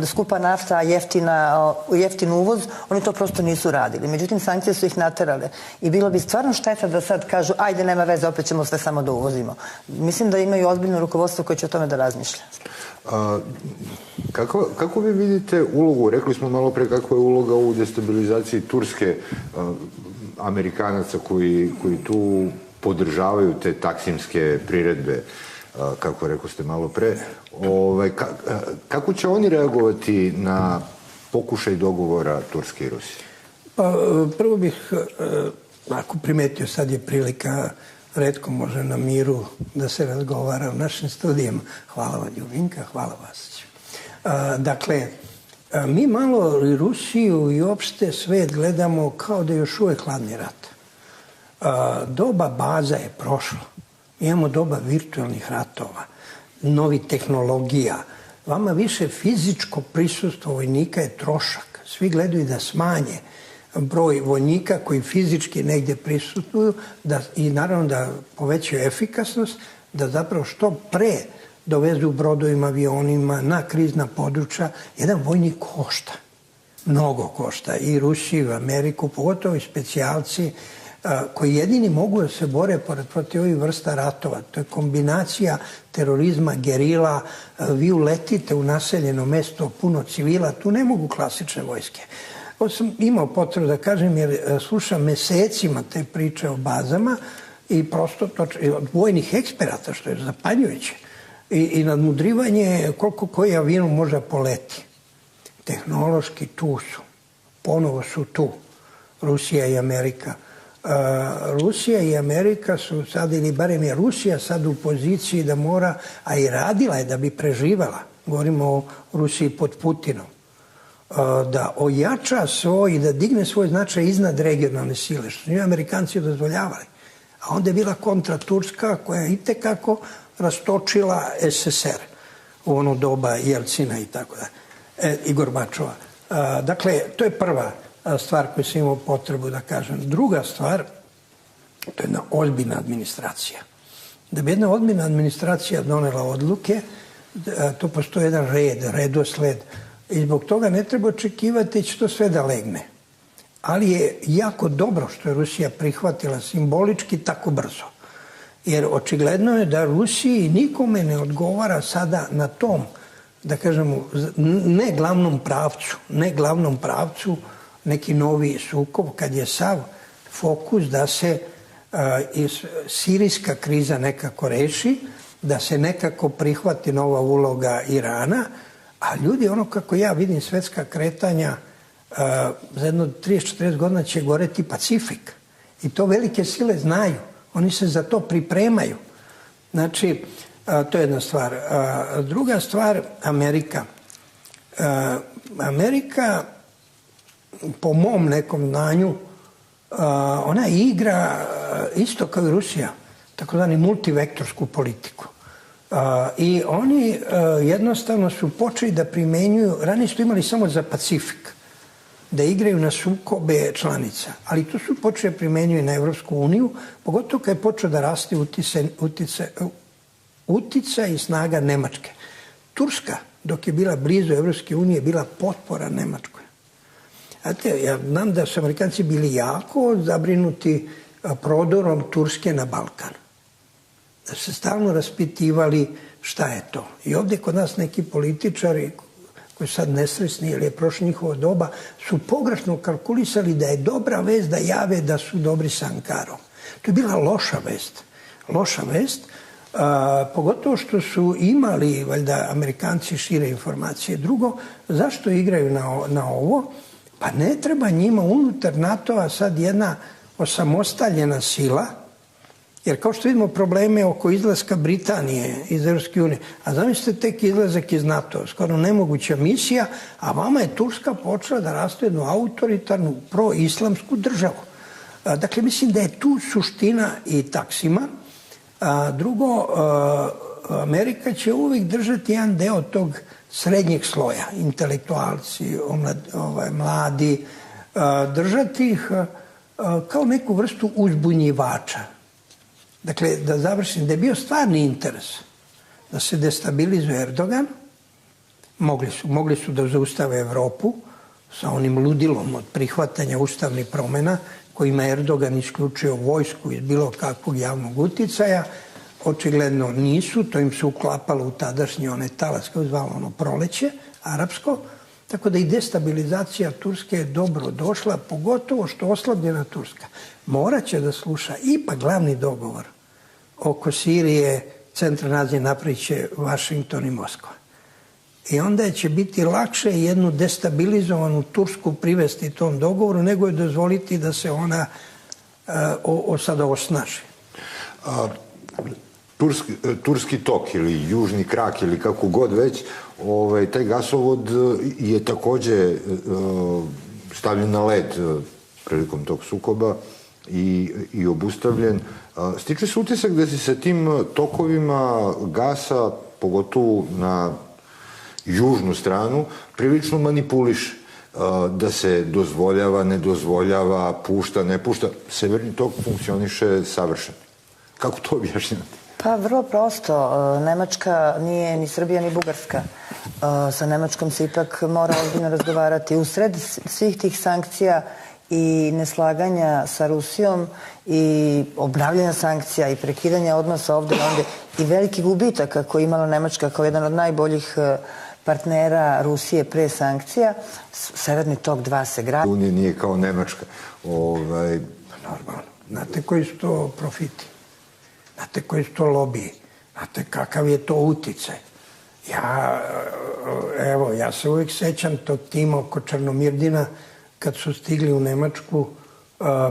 skupa nafta, jeftin uvoz, oni to prosto nisu radili. Međutim, sankcije su ih naterale. I bilo bi stvarno šteta da sad kažu, ajde, nema veze, opet ćemo sve samo da uvozimo. Mislim da imaju ozbiljno rukovodstvo koje će o tome da razmišlja. Kako vi vidite ulogu, rekli smo malo pre kakva je uloga u destabilizaciji Turske, Amerikanaca koji tu podržavaju te taksimske priredbe, kako rekao ste malo pre, kako će oni reagovati na pokušaj dogovora Turske i Rusije? Pa prvo bih, ako primetio, sad je prilika, retko može na miru da se razgovara u našim studijama. Hvala vam, Ljubinka, hvala Vasiću. Dakle, mi malo i Rusiju i opšte svet gledamo kao da je još uvek hladni rat. Doba baza je prošlo. Imamo doba virtualnih ratova, novih tehnologija. Vama više fizičko prisustvo vojnika je trošak. Svi gledaju da smanje broj vojnika koji fizički negdje prisustvuju i naravno da povećaju efikasnost, da zapravo što pre dovezu brodovima, avionima na krizna područja. Jedan vojnik košta, mnogo košta. I Rusiju, i Ameriku, pogotovo i specijalci koji jedini mogu da se bore protiv ovih vrsta ratova. To je kombinacija terorizma, gerila, vi uletite u naseljeno mesto, puno civila, tu ne mogu klasične vojske. Ovo sam imao potrebu da kažem jer slušam mesecima te priče o bazama i prosto od vojnih eksperata, što je zapanjujuće, i nadmudrivanje koliko koji avion može poleti. tehnološki tu su. Ponovo su tu. Rusija i Amerika. Rusija i Amerika su sad, ili barem je Rusija sad u poziciji da mora, a i radila je da bi preživala, govorimo o Rusiji pod Putinom, da ojača svoj i da digne svoj značaj iznad regionalne sile, što su njoj Amerikanci dozvoljavali. A onda je bila kontra Turska koja je itekako rastočila SSR u ono doba Jelcina i tako da, i Gorbačova. Dakle, to je prva stvar koju sam imao potrebu da kažem. Druga stvar, to je jedna ozbiljna administracija. Da bi jedna ozbiljna administracija donela odluke, to postoji jedan redosled i zbog toga ne treba očekivati da će to sve da legne. Ali je jako dobro što je Rusija prihvatila simbolički tako brzo. Jer očigledno je da Rusiji nikome ne odgovara sada na tom, da kažemo, ne glavnom pravcu neki novi sukob, kad je sav fokus da se sirijska kriza nekako reši, da se nekako prihvati nova uloga Irana, a ljudi, ono kako ja vidim svetska kretanja, za jedno 30-40 godina će goreti Pacifik. I to velike sile znaju. Oni se za to pripremaju. Znači, to je jedna stvar. Druga stvar, Amerika. Amerika, po mom nekom znanju, ona igra isto kao i Rusija, takozvani multivektorsku politiku. I oni jednostavno su počeli da primenjuju, ranije su imali samo za Pacifik, da igraju na sukobe članica, ali to su počeli da primenjuju na Evropsku uniju, pogotovo kad je počeo da raste uticaj i snaga Nemačke. Turska, dok je bila blizu Evropske unije, je bila potpora Nemačkoj. Znate, ja znam da su Amerikanci bili jako zabrinuti prodorom Turske na Balkan. Da se stalno raspitivali šta je to. I ovdje kod nas neki političari, koji su sad nesresni, jer je prošlo njihovo doba, su pogrešno kalkulisali da je dobra vest da jave da su dobri sa Ankarom. To je bila loša vest. Loša vest, pogotovo što su imali, valjda, Amerikanci šire informacije. Drugo, zašto igraju na ovo? Pa ne treba njima unutar NATO-a sad jedna osamostaljena sila, jer kao što vidimo probleme oko izlaska Britanije iz Evropske unije, a zamislite tek izlazak iz NATO, skoro nemoguća misija, a vama je Turska počela da raste jednu autoritarnu pro-islamsku državu. Dakle, mislim da je tu suština i Taksima. Drugo, Amerika će uvijek držati jedan deo tog srednjeg sloja, intelektualci, mladi, držati ih kao neku vrstu uzbunjivača. Dakle, da završim, da je bio stvarni interes da se destabilizuje Erdogan, mogli su da zaustave Evropu sa onim ludilom od prihvatanja ustavnih promjena kojima Erdogan isključio vojsku iz bilo kakvog javnog uticaja. Očigledno nisu, to im se uklapalo u tadašnji onaj talas, kao zvalo ono proleće, arapsko, tako da i destabilizacija Turske je dobro došla, pogotovo što oslabljena Turska morat će da sluša ipak glavni dogovor oko Sirije, Centralne Azije napravit će Vašington i Moskva. I onda će biti lakše jednu destabilizovanu Tursku privesti tom dogovoru, nego je dozvoliti da se ona sada osnaži. Turski tok ili južni krak ili kako god već, taj gasovod je takođe stavljen na led prilikom tog sukoba i obustavljen. Stiče se utisak da se sa tim tokovima gasa, pogotovo na južnu stranu, prilično manipuliše. Da se dozvoljava, ne dozvoljava, pušta, ne pušta. Severni tok funkcioniše savršeno. Kako to objašnjate? Pa vrlo prosto. Nemačka nije ni Srbija ni Bugarska. Sa Nemačkom se ipak mora ozbiljno razgovarati. Usred svih tih sankcija i neslaganja sa Rusijom i obnavljanja sankcija i prekidanja odnosa ovde i veliki gubitaka koji je imala Nemačka kao jedan od najboljih partnera Rusije pre sankcija, Severni tok 2 se gradi. Unija nije kao Nemačka. Normalno. Znate koji su to profiti? Znate koji su to lobiji? Znate kakav je to uticaj? Ja se uvijek sećam tog tima oko Černomirdina kad su stigli u Nemačku,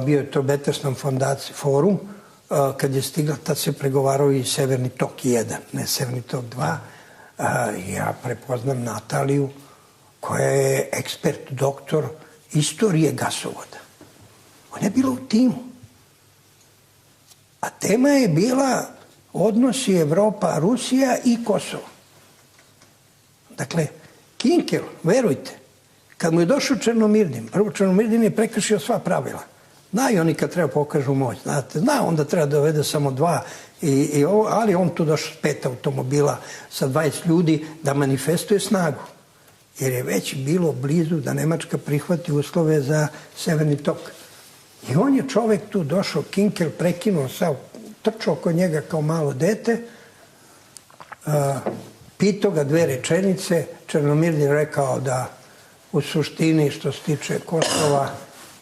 bio je to Betersman fondacija forum, kad je stigla, tad se pregovarao i Severni tok 1, ne Severni tok 2. Ja prepoznam Nataliju koja je ekspert, doktor istorije gasovoda. Ona je bila u timu. A tema je bila odnosi Evropa, Rusija i Kosovo. Dakle, Kinkel, verujte, kad mu je došao Černomirdin, prvo Černomirdin je prekršio sva pravila. Znaju oni kad treba pokažu moć, znate, zna onda treba dovede samo 2, ali on tu došao s 5 automobila sa 20 ljudi da manifestuje snagu. Jer je već bilo blizu da Nemačka prihvati uslove za Severni tok. I on je čovek tu došao, Kinkel prekinuo sav, trčao kod njega kao malo dete, pitao ga 2 rečenice, Černomirdin rekao da u suštini što se tiče Kosova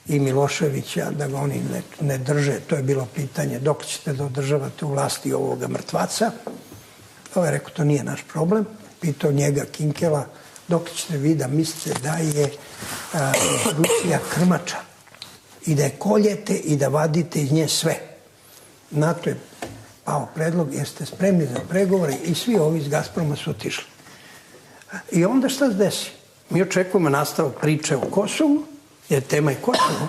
i Miloševića, da ga oni ne drže, to je bilo pitanje dok ćete da održavate u vlasti ovoga mrtvaca. Ovo je rekao, to nije naš problem. Pitao njega, Kinkela, dok ćete vi da mislite da je Rusija krmača i da je koljete i da vadite iz nje sve. Na to je pao predlog, jeste spremni za pregovore i svi ovi iz Gazproma su otišli. I onda šta se desi? Mi očekujemo nastavak priče o Kosovu, jer tema je Kosovo,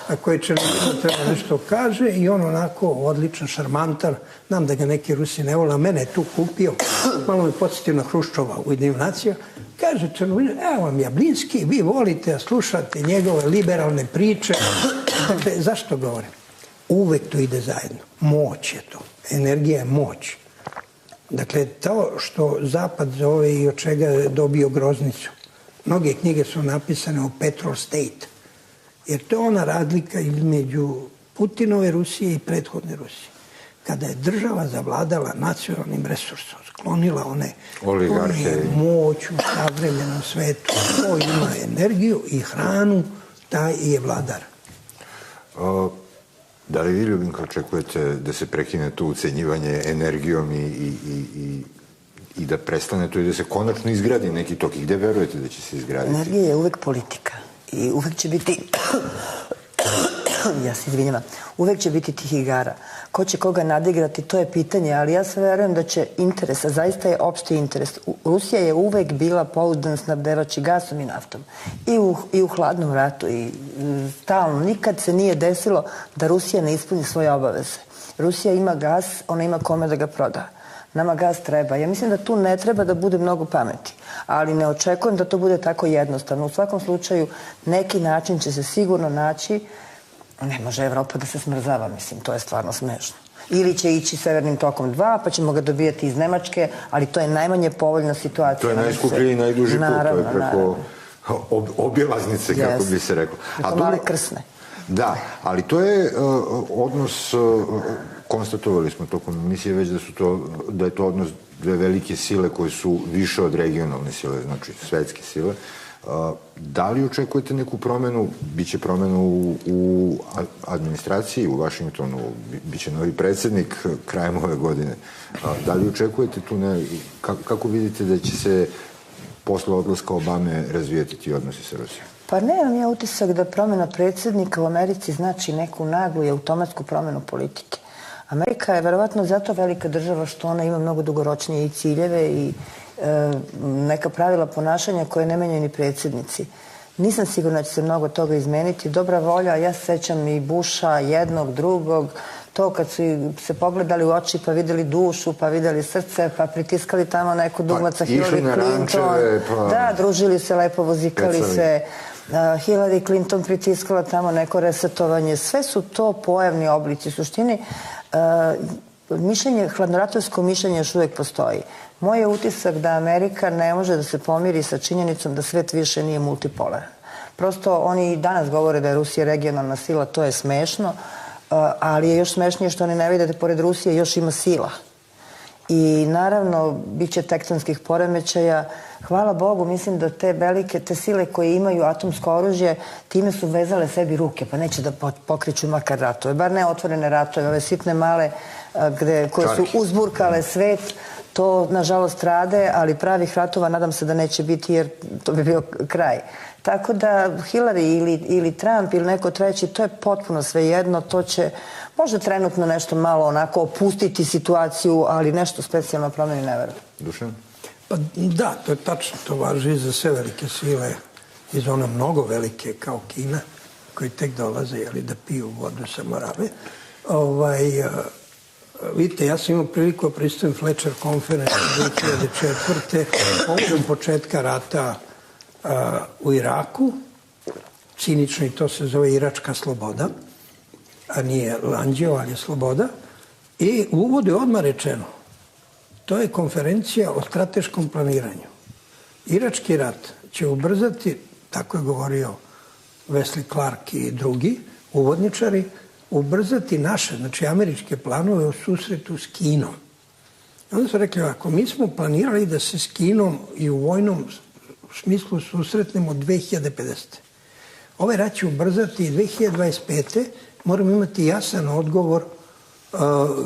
a koje Černomirdin treba nešto kaže i on onako odličan, šarmantar, znam da ga neki Rusi ne vole, a mene je tu kupio, malo me podsjetio na Hruščova u Ujedinjenim nacijama, kaže Černomirdin, evo vam Jablinski, vi volite da slušate njegove liberalne priče. Dakle, zašto govorim? Uvek to ide zajedno. Moć je to. Energija je moć. Dakle, to što Zapad zove i od čega je dobio groznicu. Mnoge knjige su napisane o Petrol State. Jer to je ona razlika između Putinove Rusije i prethodne Rusije. Kada je država zavladala nacionalnim resursom, sklonila one oligarhe, moć u savremenom svetu, ko ima energiju i hranu, taj je vladar. Da li vi, Ljubinko, očekujete da se prekine to ucenjivanje energijom i da prestane to i da se konačno izgradi neki tok? I gde verujete da će se izgraditi? Energija je uvek politika i uvek će biti ja se izvinjavam, uvek će biti tih igara. Ko će koga nadigrati, to je pitanje, ali ja sve verujem da će interes, a zaista je opšti interes. Rusija je uvek bila pouzdan snabdevač i gasom i naftom. I u hladnom ratu i stalno. Nikad se nije desilo da Rusija ne ispuni svoje obaveze. Rusija ima gas, ona ima kome da ga proda. Nama gas treba. Ja mislim da tu ne treba da bude mnogo pameti, ali ne očekujem da to bude tako jednostavno. U svakom slučaju, neki način će se sigurno naći. Ne može Evropa da se smrzava, mislim, to je stvarno smešno. Ili će ići Severnim tokom 2, pa ćemo ga dobijati iz Nemačke, ali to je najmanje povoljna situacija. To je najskuplji i najduži put, to je preko obilaznice, kako bi se reklo. Preko Male Krsne. Da, ali to je odnos, konstatovali smo tokom emisije već da je to odnos 2 velike sile koje su više od regionalne sile, znači svetske sile. Da li očekujete neku promenu? Biće promenu u administraciji u Vašingtonu, biće novi predsjednik krajem ove godine. Da li očekujete tu kako vidite da će se posle odlaska Obame razvijati ti odnosi sa Rusijom? Pa nemam ja utisak da promjena predsjednika u Americi znači neku naglu i automatsku promjenu politike. Amerika je verovatno zato velika država što ona ima mnogo dugoročnije i ciljeve i neka pravila ponašanja koje ne menjaju ni predsjednici. Nisam sigurna da će se mnogo toga izmeniti. Dobra volja, ja se sećam i Busha, jednog, drugog, to kad su se pogledali u oči pa videli dušu, pa videli srce, pa pritiskali tamo neku dugmaca Hillary Clinton. Da, družili se, lepo vozikali se. Hillary Clinton pritiskala tamo neko resetovanje. Sve su to pojavni oblici. U suštini, hladnoratovsko mišljenje još uvijek postoji. Moj je utisak da Amerika ne može da se pomiri sa činjenicom da svet više nije multipolaran. Prosto oni i danas govore da je Rusija regionalna sila, to je smešno, ali je još smešnije što oni ne vide da pored Rusije još ima sila. I naravno, bit će tektonskih poremećaja. Hvala Bogu, mislim da te velike, te sile koje imaju atomsko oružje, time su vezale sebi ruke, pa neće da pokreću makar ratove. Bar ne otvorene ratove, ove sitne male koje su uzburkale svet. To, nažalost, rade, ali pravih ratova nadam se da neće biti, jer to bi bio kraj. Tako da Hillary ili Trump ili neko treći, to je potpuno svejedno, to će možda trenutno nešto malo onako opustiti situaciju, ali nešto specijalno promeni ne verujem. Dušan? Pa da, to je tačno, to važi i za sve velike sile, i za one mnogo velike kao Kina, koji tek dolaze da piju vodu sa Morave. Vidite, ja sam imao priliku da pristujem Fletcher Conference 2004. povodom početka rata u Iraku. Cinično i to se zove Iračka sloboda, a nije Lanđeo, ali je sloboda. I u uvodu je odmah rečeno, to je konferencija o strateškom planiranju. Irački rat će ubrzati, tako je govorio Wesley Clark i drugi uvodničari, ubrzati naše, znači američke planove o susretu s Kinom. Onda su rekli ovako, mi smo planirali da se s Kinom i u vojnom smislu susretnemo 2050. Ovaj rat će ubrzati i 2025. Moramo imati jasan odgovor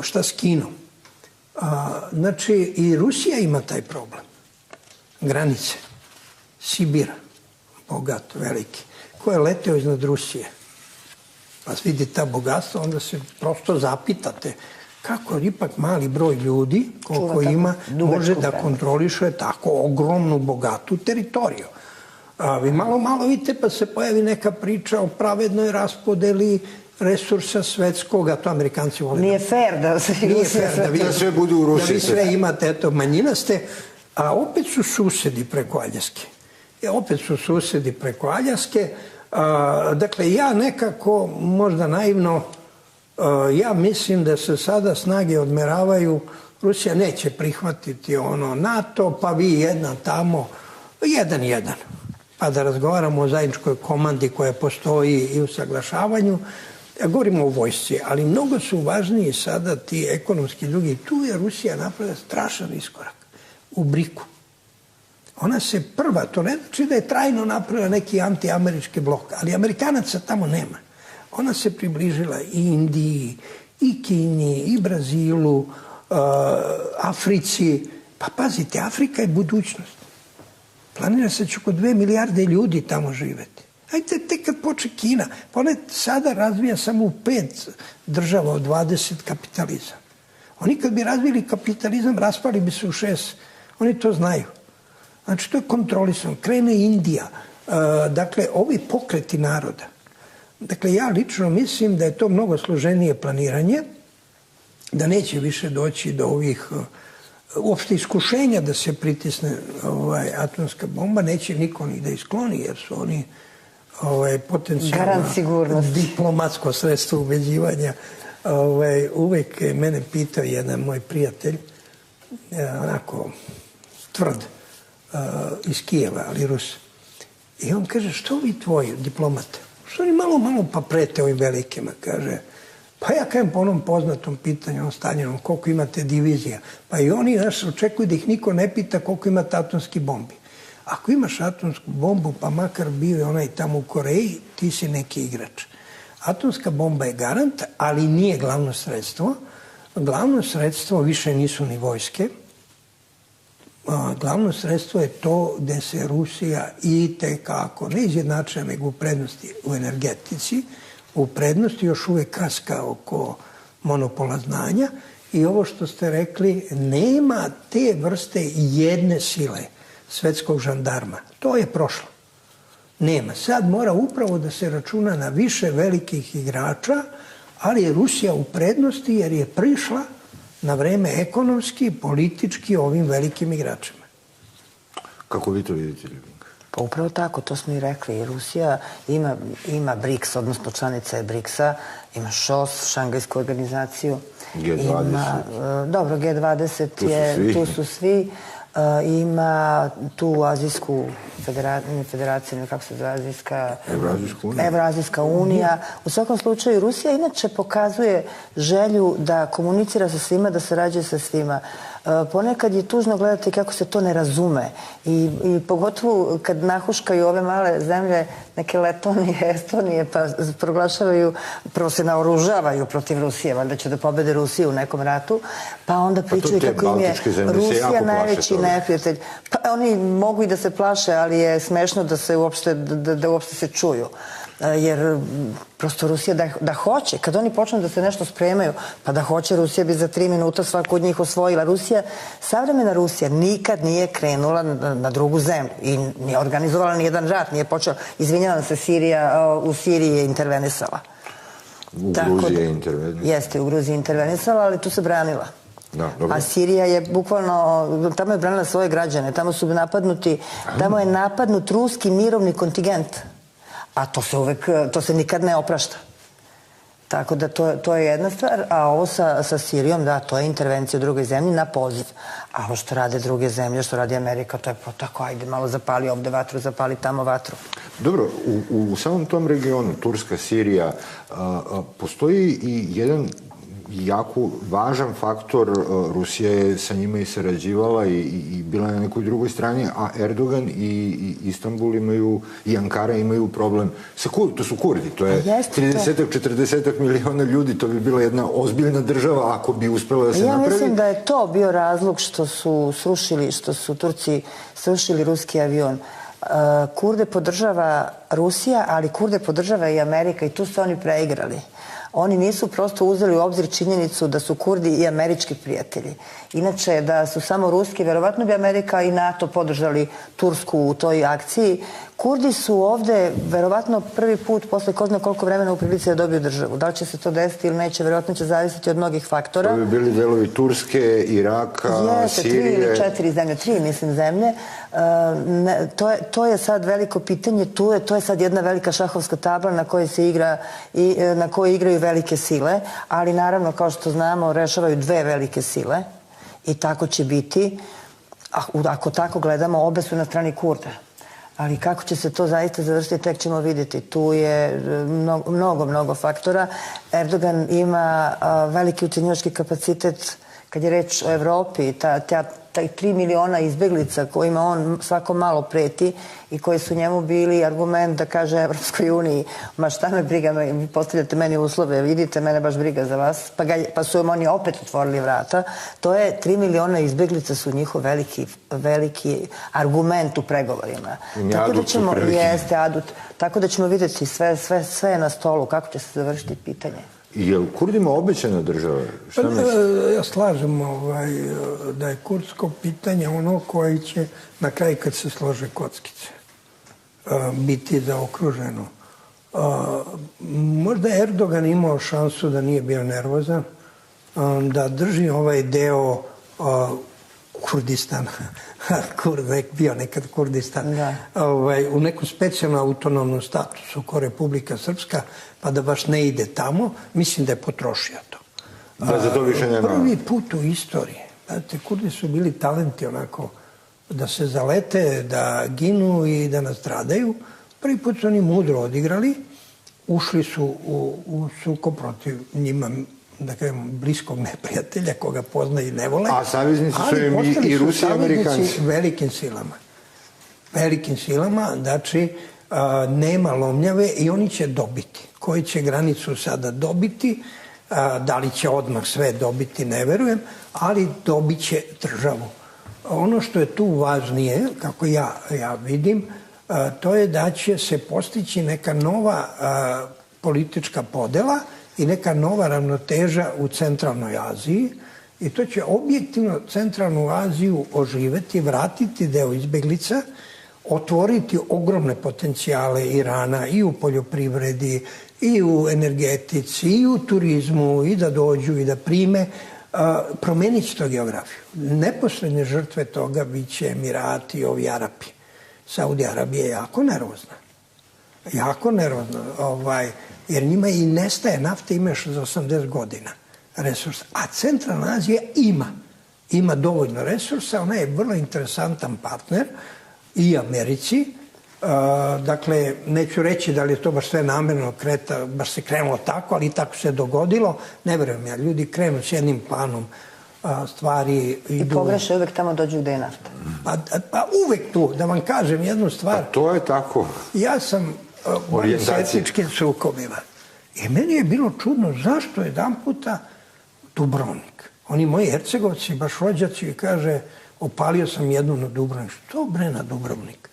šta s Kinom. Znači, i Rusija ima taj problem. Granice. Sibir, bogat, veliki. Ko je leteo iznad Rusije? Pa vidi ta bogatstva, onda se prosto zapitate kako ipak mali broj ljudi, koliko ima, može da kontroliše tako ogromnu, bogatu teritoriju. Vi malo vidite pa se pojavi neka priča o pravednoj raspodeli resursa svetskog, a to Amerikanci vole. Nije fair da sve budu u Rusiji. Da vi sve imate, eto, manjina ste, a opet su susedi preko Aljaske. Dakle, ja nekako, možda naivno, ja mislim da se sada snage odmeravaju, Rusija neće prihvatiti NATO, pa vi jedna tamo, jedan. Pa da razgovaramo o zajedničkoj komandi koja postoji i u saglašavanju. Ja govorimo o vojsci, ali mnogo su važniji sada ti ekonomski drugi. Tu je Rusija napravila strašan iskorak u BRIC-u. Ona se prva, to ne znači da je trajno napravila neki antiamerički blok, ali Amerikanaca tamo nema. Ona se približila i Indiji, i Kini, i Brazilu, Africi. Pa pazite, Afrika je budućnost. Planira se će oko 2 milijarde ljudi tamo živeti. Ajde, tek kad poče Kina, pa ona sada razvija samo u 5 država od 20 kapitalizam. Oni kad bi razvili kapitalizam, raspali bi se u 6. Oni to znaju. Znači, to je kontrolisano. Krene Indija. Dakle, ovi pokreti naroda. Dakle, ja lično mislim da je to mnogo složenije planiranje, da neće više doći do ovih uopšte iskušenja da se pritisne atomska bomba, neće niko ni da iskloni, jer su oni potencijalno diplomatsko sredstvo ubeđivanja. Uvek mene pitao jedan moj prijatelj, onako tvrd, iz Kijeva, ali Rus. I on kaže, što vi tvoji diplomate? Što oni malo pa prete ovim velikima, kaže. Pa ja kažem po onom poznatom pitanju, Staljinom, koliko imate divizija. Pa i oni nas očekuju da ih niko ne pita koliko imate atomskih bombi. Ako imaš atomsku bombu, pa makar bio je onaj tamo u Koreji, ti si neki igrač. Atomska bomba je garant, ali nije glavno sredstvo. Glavno sredstvo više nisu ni vojske. Glavno sredstvo je to gde se Rusija i tekako ne izjednačuje, nego u prednosti u energetici, u prednosti još uvek kaska oko monopola znanja i ovo što ste rekli, nema te vrste jedne sile svetskog žandarma. To je prošlo. Nema. Sad mora upravo da se računa na više velikih igrača, ali je Rusija u prednosti jer je prišla na vreme ekonomski, politički ovim velikim igračima. Kako vi to vidite, Ljubinka? Pa upravo tako, to smo i rekli. Rusija ima BRICS, odnosno članica je BRICS-a, ima ŠOS, Šangajsku organizaciju. G20. Dobro, G20 je, tu su svi. Ima tu Azijsku federaciju, kako se zove, Azijska... Evroazijska unija. U svakom slučaju, Rusija inače pokazuje želju da komunicira sa svima, da sarađuje sa svima. Ponekad je tužno gledati kako se to ne razume i pogotovo kad nahuškaju ove male zemlje, neke Letonije, Estonije, pa proglašavaju, prvo se naoružavaju protiv Rusije, valjda će da pobede Rusiju u nekom ratu, pa onda pričaju kako im je Rusija najveći neprijatelj. Pa oni mogu i da se plaše, ali je smešno da uopšte se čuju. Jer prosto Rusija da hoće, kad oni počnu da se nešto spremaju, pa da hoće, Rusija bi za 3 minuta svaku od njih osvojila. Savremena Rusija nikad nije krenula na drugu zemlju i nije organizovala ni jedan rat, nije počela, izvinjavam se, u Siriji je intervenisala. U Gruziji je intervenisala. Jeste, u Gruziji je intervenisala, ali tu se branila. A Sirija je bukvalno, tamo je branila svoje građane, tamo su napadnuti, tamo je napadnut ruski mirovni kontingent. A to se nikad ne oprašta. Tako da to je jedna stvar, a ovo sa Sirijom, da, to je intervencija u drugoj zemlji na poziv. A ovo što rade druge zemlje, što radi Amerika, to je tako, ajde malo zapali ovde vatru, zapali tamo vatru. Dobro, u samom tom regionu, Turska, Sirija, postoji i jedan jako važan faktor. Rusija je sa njima i sarađivala i bila na nekoj drugoj strani, a Erdogan i Istanbul imaju, i Ankara imaju problem. To su Kurdi, to je 30-40 miliona ljudi, to bi bila jedna ozbiljna država ako bi uspela da se napravi. Ja mislim da je to bio razlog što su Turci srušili ruski avion. Kurde podržava Rusija, ali Kurde podržava i Amerika i tu su oni preigrali. Oni nisu prosto uzeli u obzir činjenicu da su Kurdi i američki prijatelji. Inače, da su samo ruski, verovatno bi Amerika i NATO podržali Tursku u toj akciji. Kurdi su ovde, verovatno prvi put, posle ko zna koliko vremena u prilici da dobiju državu. Da li će se to desiti ili neće, verovatno će zavisiti od mnogih faktora. To bi bili delovi Turske, Iraka, Sirije. 3 ili 4 zemlje, 3 mislim zemlje. To je sad veliko pitanje, to je sad jedna velika šahovska tabla na kojoj se igra i na kojoj igraju velike sile, ali naravno, kao što znamo, rešavaju 2 velike sile i tako će biti. Ako tako gledamo, obe su na strani Kurda. Ali kako će se to zaista završiti, tek ćemo vidjeti. Tu je mnogo faktora. Erdogan ima veliki ucenjivački kapacitet kad je reč o Evropi, taj 3 miliona izbeglica kojima on svako malo preti i koji su njemu bili argument da kaže Evropskoj uniji, ma šta me briga, vi postavljate meni uslove, vidite, mene baš briga za vas, pa su im oni opet otvorili vrata. To je 3 miliona izbeglica su njihov veliki argument u pregovorima. Tako da ćemo vidjeti, sve je na stolu, kako će se završiti pitanje. Je li Kurdima obećana država? Ja slažem da je kurdsko pitanje ono koje će na kraju kad se slože kockice biti zaokruženo. Možda je Erdogan imao šansu da nije bio nervozan, da drži ovaj deo Kurdistana, bio nekad Kurdistan, u neku specijalnu autonomnu statusu kao Republika Srpska, pa da baš ne ide tamo, mislim da je potrošio to. Da za to više nema. Prvi put u istoriji. Kurdi su bili talenti onako da se zalete, da ginu i da nastradaju. Prvi put su oni mudro odigrali, ušli su u sukob protiv njima, da kažem, bliskog neprijatelja koga poznaju i ne vole. A saveznici su im i Rusi i Amerikanci. Velikim silama, znači nema lomljave i oni će dobiti. Koji će granicu sada dobiti, da li će odmah sve dobiti, ne verujem, ali dobit će državu. Ono što je tu važnije, kako ja vidim, to je da će se postići neka nova politička podela i neka nova ravnoteža u Centralnoj Aziji i to će objektivno Centralnu Aziju oživeti, vratiti deo izbeglica, otvoriti ogromne potencijale Irana i u poljoprivredi, i u energetici, i u turizmu, i da dođu i da prime, promenit će to geografiju. Neposredne žrtve toga bit će Emirati i ovi Arapi. Saudi Arabija je jako nervozna. Jako nervozna. Jer njima i nestaje nafte, ima još za 80 godina resursa. A Centralna Azija ima dovoljno resursa, ona je vrlo interesantan partner i Americi. Dakle, neću reći da li je to baš sve namerno baš se krenulo tako, ali tako se dogodilo. Ne verujem ja, ljudi krenu s jednim planom stvari idu... I pogreše uvek tamo dođu gde je nafta. Pa uvek tu, da vam kažem jednu stvar. Pa to je tako. Ja sam bavio s etničkim sukobima. I meni je bilo čudno zašto jedan puta Dubrovnik. Oni moji Hercegovci, baš rođaci, kaže, opalio sam jednu na Dubrovnik. Što bre na Dubrovnik?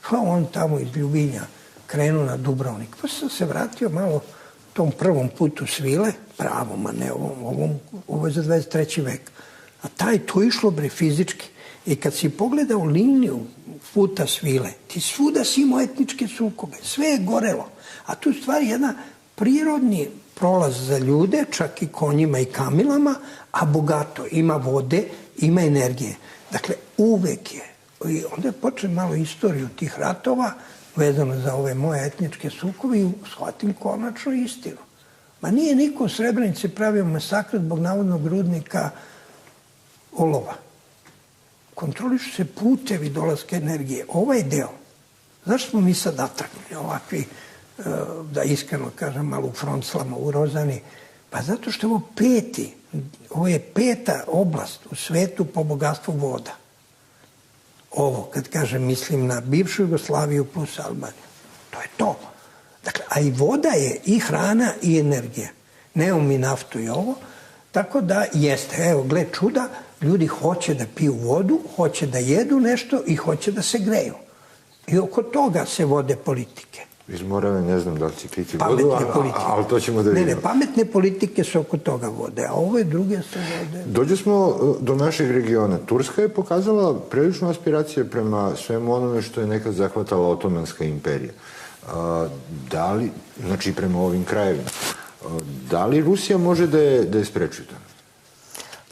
Pa on tamo iz Ljubinja krenuo na Dubrovnik. Pa sam se vratio malo tom prvom putu svile, pravom, a ne ovom, ovo je za 23. vek. A to išlo bre fizički. I kad si pogledao liniju puta svile, ti svuda si imao etničke sukobe, sve je gorelo. A tu stvari jedna prirodni prolaz za ljude, čak i konjima i kamilama, a bogato, ima vode, ima energije. Dakle, uvek je. I onda je počeo malo istoriju tih ratova, vezano za ove moje etničke sukobe i shvatim konačno istinu. Ma nije niko u Srebrenici pravio masakr zbog navodnog rudnika olova. Kontrolišu se putevi dolaske energije. Ovaj deo, zašto smo mi sad natragnuti ovakvi, da iskreno kažem, malo u fronclama, u Rozani? Pa zato što je ovo je peta oblast u svetu po bogatstvu voda. Ovo, kad kažem, mislim na bivšu Jugoslaviju plus Albaniju. To je to. Dakle, a i voda je i hrana i energija. Nemamo mi naftu i ovo. Tako da jeste, evo, gle čuda, ljudi hoće da piju vodu, hoće da jedu nešto i hoće da se greju. I oko toga se vode politike. Iz Morave ne znam da li će piti vodu, ali to ćemo da vidimo. Ne, pametne politike se oko toga vode, a ove druge se vode... Dođe smo do našeg regiona. Turska je pokazala prilično aspiracije prema svemu onome što je nekad zahvatala Otomanska imperija. Da li, znači prema ovim krajevima, da li Rusija može da je spreči to?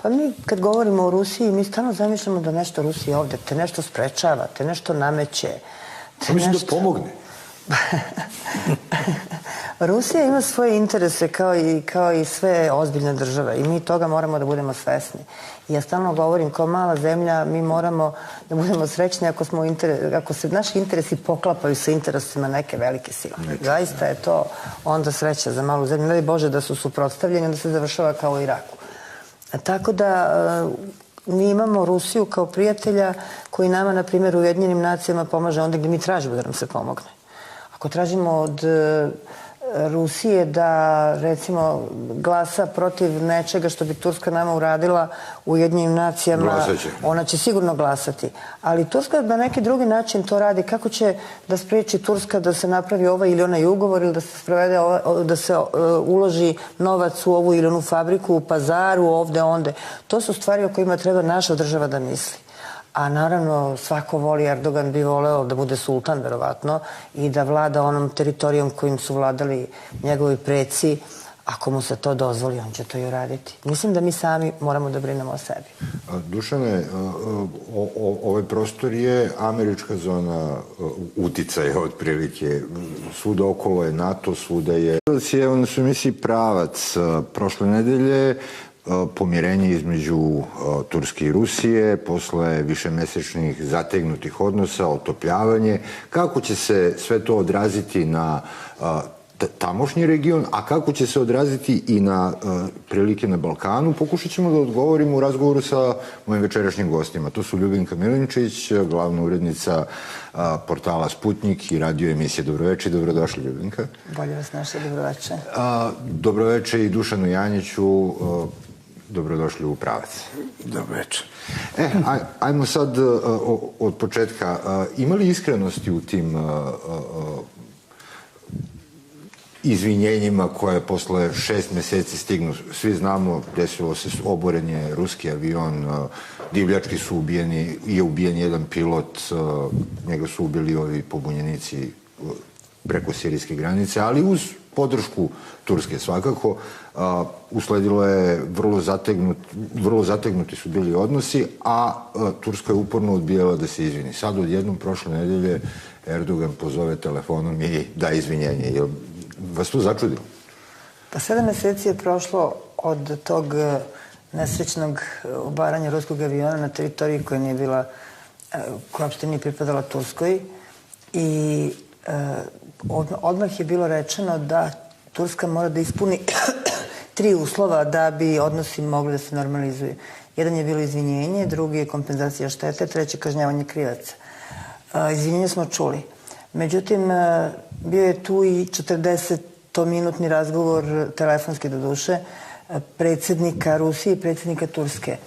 Pa mi kad govorimo o Rusiji, mi stalno zamišljamo da nešto Rusija ovde te nešto sprečava, te nešto nameće. Mislim da pomogne. Rusija ima svoje interese kao i sve ozbiljne države i mi toga moramo da budemo svesni. I ja stalno govorim, kao mala zemlja, mi moramo da budemo srećni ako se naši interesi poklapaju sa interesima neke velike sile. Zaista je to onda sreća za malu zemlju. Ne daj Bože da su suprotstavljeni, onda se završava kao u Iraku. Tako da mi imamo Rusiju kao prijatelja koji nama, na primjer, u Ujedinjenim nacijama pomaže onda gdje mi tražimo da nam se pomogne. Ako tražimo od Rusije da, recimo, glasa protiv nečega što bi Turska nama uradila u Ujedinjenim nacijama, ona će sigurno glasati. Ali Turska na neki drugi način to radi. Kako će da spreči Turska da se napravi ovaj ili onaj ugovor ili da se sprovede, da se uloži novac u ovu ili onu fabriku, u Pazaru, ovde, onde. To su stvari o kojima treba naša država da misli. A naravno, svako voli, Erdogan bi voleo da bude sultan, verovatno, i da vlada onom teritorijom kojim su vladali njegovi preci. Ako mu se to dozvoli, on će to i uraditi. Mislim da mi sami moramo da brinemo o sebi. Dušane, ovaj prostor je američka zona uticaja, otprilike. Svuda okolo je NATO, svuda je... Oni su emisiji Pravac prošle nedelje, pomirenje između Turske i Rusije, posle višemesečnih zategnutih odnosa, otopljavanje. Kako će se sve to odraziti na tamošnji region, a kako će se odraziti i na prilike na Balkanu? Pokušat ćemo da odgovorimo u razgovoru sa mojim večerašnjim gostima. To su Ljubinka Milinčić, glavna urednica portala Sputnik i radio emisije Dobroveče i dobrodošli, Ljubinka. Bolje vas našli, dobroveče. Dobroveče i Dušanu Janjiću, dobrodošli u Pravac. Dobroveče. Ajmo sad od početka. Ima li iskrenosti u tim izvinjenjima koje posle 6 meseci stignu? Svi znamo, desilo se oborenje ruski avion, divljački su ubijeni, je ubijen jedan pilot, njega su ubili ovi pobunjenici preko sirijske granice, ali uz podršku Turske svakako. Usledilo je vrlo zategnuti su bili odnosi, a Turska je uporno odbijala da se izvini. Sad odjednom prošle nedelje Erdogan pozove telefonom i da izvinjenje. Je vas to začudilo? Pa 7 meseci je prošlo od tog nesrećnog obaranja ruskog aviona na teritoriji koja nije bila, koja uopšte nije pripadala Turskoj i odmah je bilo rečeno da Turska mora da ispuni 3 uslova da bi odnosi mogli da se normalizuju. Jedan je bilo izvinjenje, drugi je kompenzacija štete, treći kažnjavanje krivaca. Izvinjenje smo čuli. Međutim, bio je tu i 40-minutni razgovor, telefonski do duše, predsjednika Rusije i predsjednika Turske.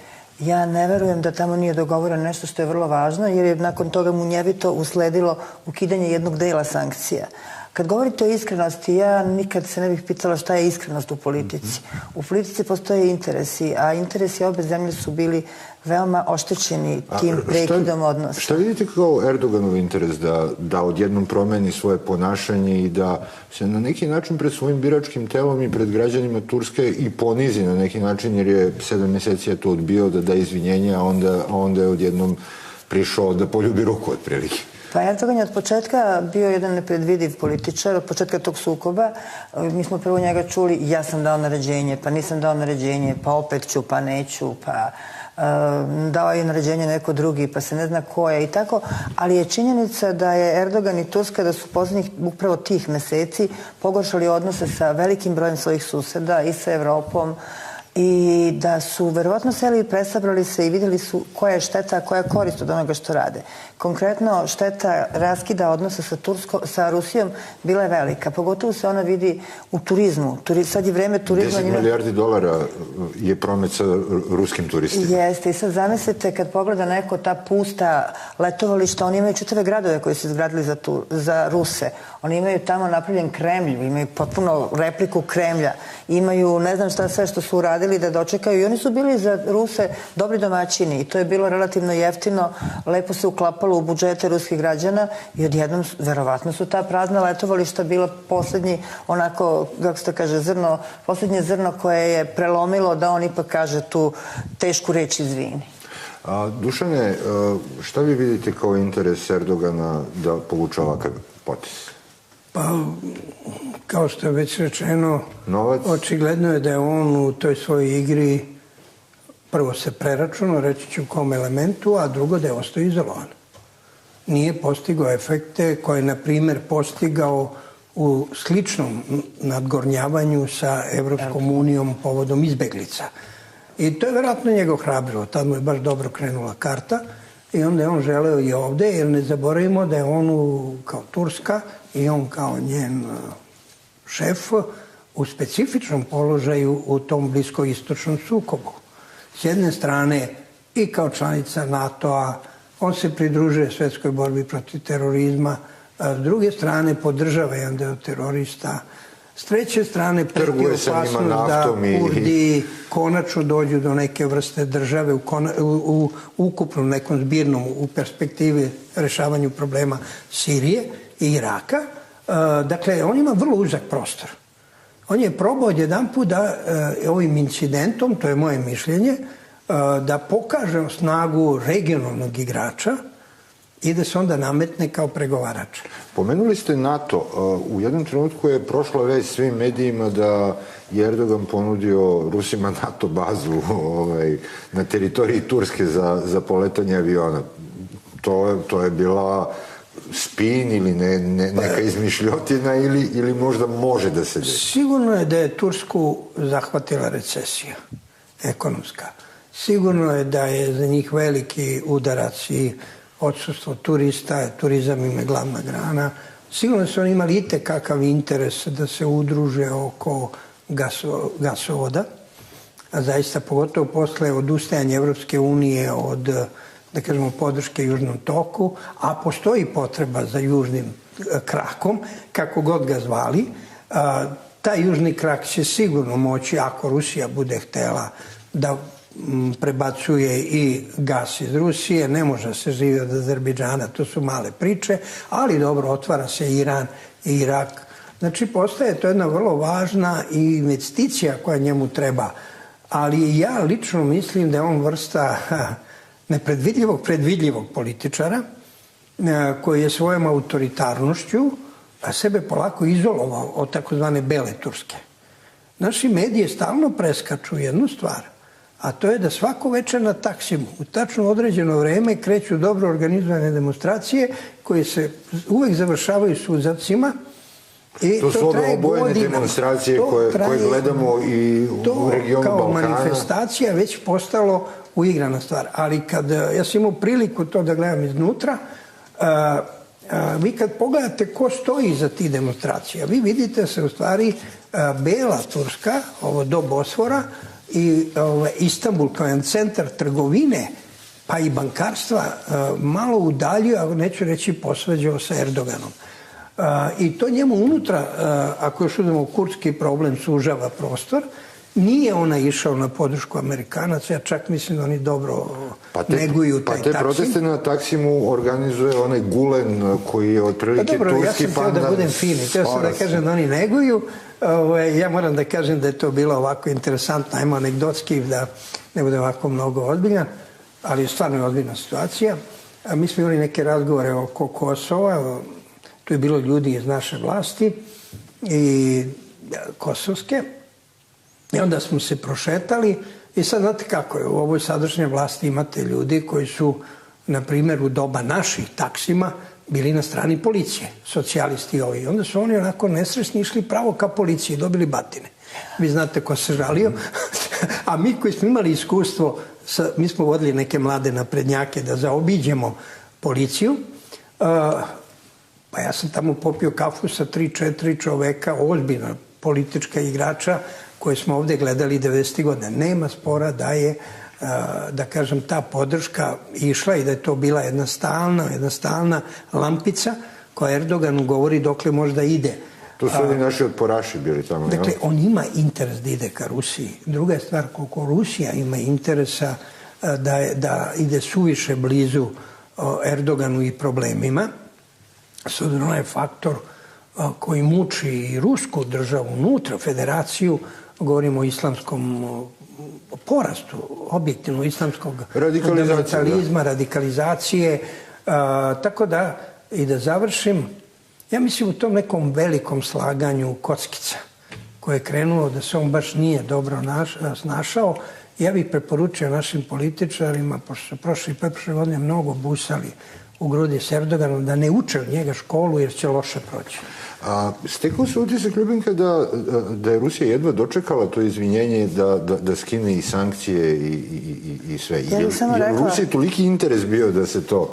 Ja ne verujem da tamo nije dogovoreno nešto što je vrlo važno, jer je nakon toga munjevito usledilo ukidanje jednog dela sankcija. Kad govorite o iskrenosti, ja nikad se ne bih pitala šta je iskrenost u politici. U politici postoje interesi, a interesi obe zemlje su bili veoma oštećeni tim prekidom odnosa. Šta vidite kao Erdoganov interes da odjednom promeni svoje ponašanje i da se na neki način pred svojim biračkim telom i pred građanima Turske i ponizi na neki način, jer je 7 meseci je to odbio da da izvinjenje, a onda je odjednom prišao da poljubi ruku otprilike? Pa Erdogan je od početka bio jedan nepredvidiv političar, od početka tog sukoba. Mi smo prvo njega čuli, ja sam dao naređenje, pa nisam dao naređenje, pa opet ću, pa neću, pa dao je naređenje neko drugi, pa se ne zna ko je i tako. Ali je činjenica da je Erdogan i Turska, da su poslednjih upravo tih meseci pogoršali odnose sa velikim brojem svojih suseda i sa Evropom, i da su verovatno seli i presabrali se i vidjeli su koja je šteta, a koja je korist od onoga što rade. Konkretno, šteta raskida odnosa sa Rusijom bila je velika. Pogotovo se ona vidi u turizmu. Sad je vreme turizma... 10 milijardi dolara je promet sa ruskim turistima. Jeste. I sad zamislite kad pogleda neko ta pusta letovališta, oni imaju čitave gradove koji su izgradili za Ruse. Oni imaju tamo napravljen Kremlj, imaju potpuno repliku Kremlja. Imaju ne znam šta sve što su uradili da dočekaju. I oni su bili za Ruse dobri domaćini. I to je bilo relativno jeftino. Lepo se uklapalo u budžete ruskih građana i odjednom, verovatno su ta prazna letovališta bila poslednji, onako, kako se to kaže, zrno, poslednje zrno koje je prelomilo da on ipak kaže tu tešku reč izvini. Dušane, šta vi vidite kao interes Erdogana da povuče ovakav potez? Pa, kao što je već rečeno, očigledno je da je on u toj svojoj igri prvo se preračunao, reći ću u kom elementu, a drugo da je ostao izolovan. Nije postigao efekte koje je, na primjer, postigao u sličnom nadgornjavanju sa Evropskom unijom povodom izbeglica. I to je vjerojatno njegov hrabrilo. Tad mu je baš dobro krenula karta i onda je on želeo i ovde, jer ne zaboravimo da je on kao Turska i on kao njen šef u specifičnom položaju u tom bliskoistočnom sukobu. S jedne strane i kao članica NATO-a, on se pridružuje svetskoj borbi protiv terorizma, a s druge strane podržava jedan deo terorista, s treće strane preti opasnost da Kurdi konačno dođu do neke vrste države u ukupnom nekom zbirnom u perspektivi rešavanju problema Sirije i Iraka. Dakle, on ima vrlo uzak prostor. On je probao jedanput da ovim incidentom, to je moje mišljenje, da pokaže snagu regionalnog igrača i da se onda nametne kao pregovarač. Pomenuli ste NATO. U jednom trenutku je prošla već svim medijima da je Erdogan ponudio Rusima NATO bazu na teritoriji Turske za poletanje aviona. To je bila spin ili neka izmišljotina ili možda može da se desi? Sigurno je da je Tursku zahvatila recesija ekonomska. Sigurno je da je za njih veliki udarac i odsustvo turista, turizam im je glavna grana. Sigurno su oni imali itekakav interes da se udruže oko gasovoda, a zaista pogotovo posle odustajanja Evropske unije od, da kažemo, podrške Južnom toku, a postoji potreba za južnim krakom, kako god ga zvali. Taj južni krak će sigurno moći, ako Rusija bude htela da prebacuje i gas iz Rusije, ne može se živi od Azerbejdžana, to su male priče, ali dobro, otvara se Iran i Irak. Znači, postaje to jedna vrlo važna investicija koja njemu treba, ali ja lično mislim da je on vrsta predvidljivog političara koji je svojom autoritarnošću sebe polako izolovao od takozvane bele Turske. Naši mediji stalno preskaču jednu stvar, a to je da svako večer na Taksimu u tačno određeno vreme kreću dobro organizovane demonstracije koje se uvek završavaju suzavcima To su ove obojene demonstracije koje gledamo i u regionu Balkana. To kao manifestacija već postalo uigrana stvar. Ali kad ja sam imao priliku to da gledam iznutra, vi kad pogledate ko stoji iza tih demonstracija, vi vidite se u stvari Bela Turska, ovo do Bosfora, i Istanbul kao jedan centar trgovine, pa i bankarstva, malo udaljio, a neću reći posvađao sa Erdoganom. I to njemu unutra, ako još uzmemo kurdski problem, sužava prostor. Nije ona išao na podršku Amerikanaca, ja čak mislim da oni dobro neguju taj Taksim. Pa te proteste na Taksimu organizuje onaj Gulen koji je otprilike turski pandan. Ja sam htio da budem fini, htio sam da kažem da oni neguju. Ja moram da kažem da je to bilo ovako interesantno, ajmo anegdotski, da ne bude ovako mnogo ozbiljan, ali stvarno je ozbiljna situacija. Mi smo imali neke razgovore oko Kosova, tu je bilo ljudi iz naše vlasti i kosovske. I onda smo se prošetali i sad znate kako je, u ovoj sadašnjoj vlasti imate ljudi koji su, na primjer, u doba naših Taksima bili na strani policije, socijalisti ovi. I onda su oni onako nesrećni išli pravo ka policiji, dobili batine. Vi znate ko se žalio. A mi koji smo imali iskustvo, mi smo vodili neke mlade naprednjake da zaobiđemo policiju. Pa ja sam tamo popio kafu sa 3-4 čoveka, ozbiljna politička igrača, koje smo ovde gledali 90. godina. Nema spora da je, da kažem, ta podrška išla i da je to bila jedna stalna lampica koja Erdoganu govori dokle možda ide. To su ovi naši otporaši bili tamo. Dakle, on ima interes da ide ka Rusiji. Druga je stvar, koliko Rusija ima interesa da ide suviše blizu Erdoganu i problemima, s obzirom na je faktor koji muči i rusku državu unutra, federaciju, govorimo o islamskom porastu, objektivno islamskog fundamentalizma, radikalizacije. Tako da, i da završim, ja mislim u tom nekom velikom slaganju kockica, koje je krenulo da se on baš nije dobro snašao, ja bih preporučio našim političarima, pošto su prošle godine mnogo busali u grudi s Erdoganom, da ne uče od njega školu jer će loše proći. Stekao se utisak, Ljubinka, da je Rusija jedva dočekala to izvinjenje da skine i sankcije i sve. Ja bih samo rekla... Rusiji toliki interes bio da se to...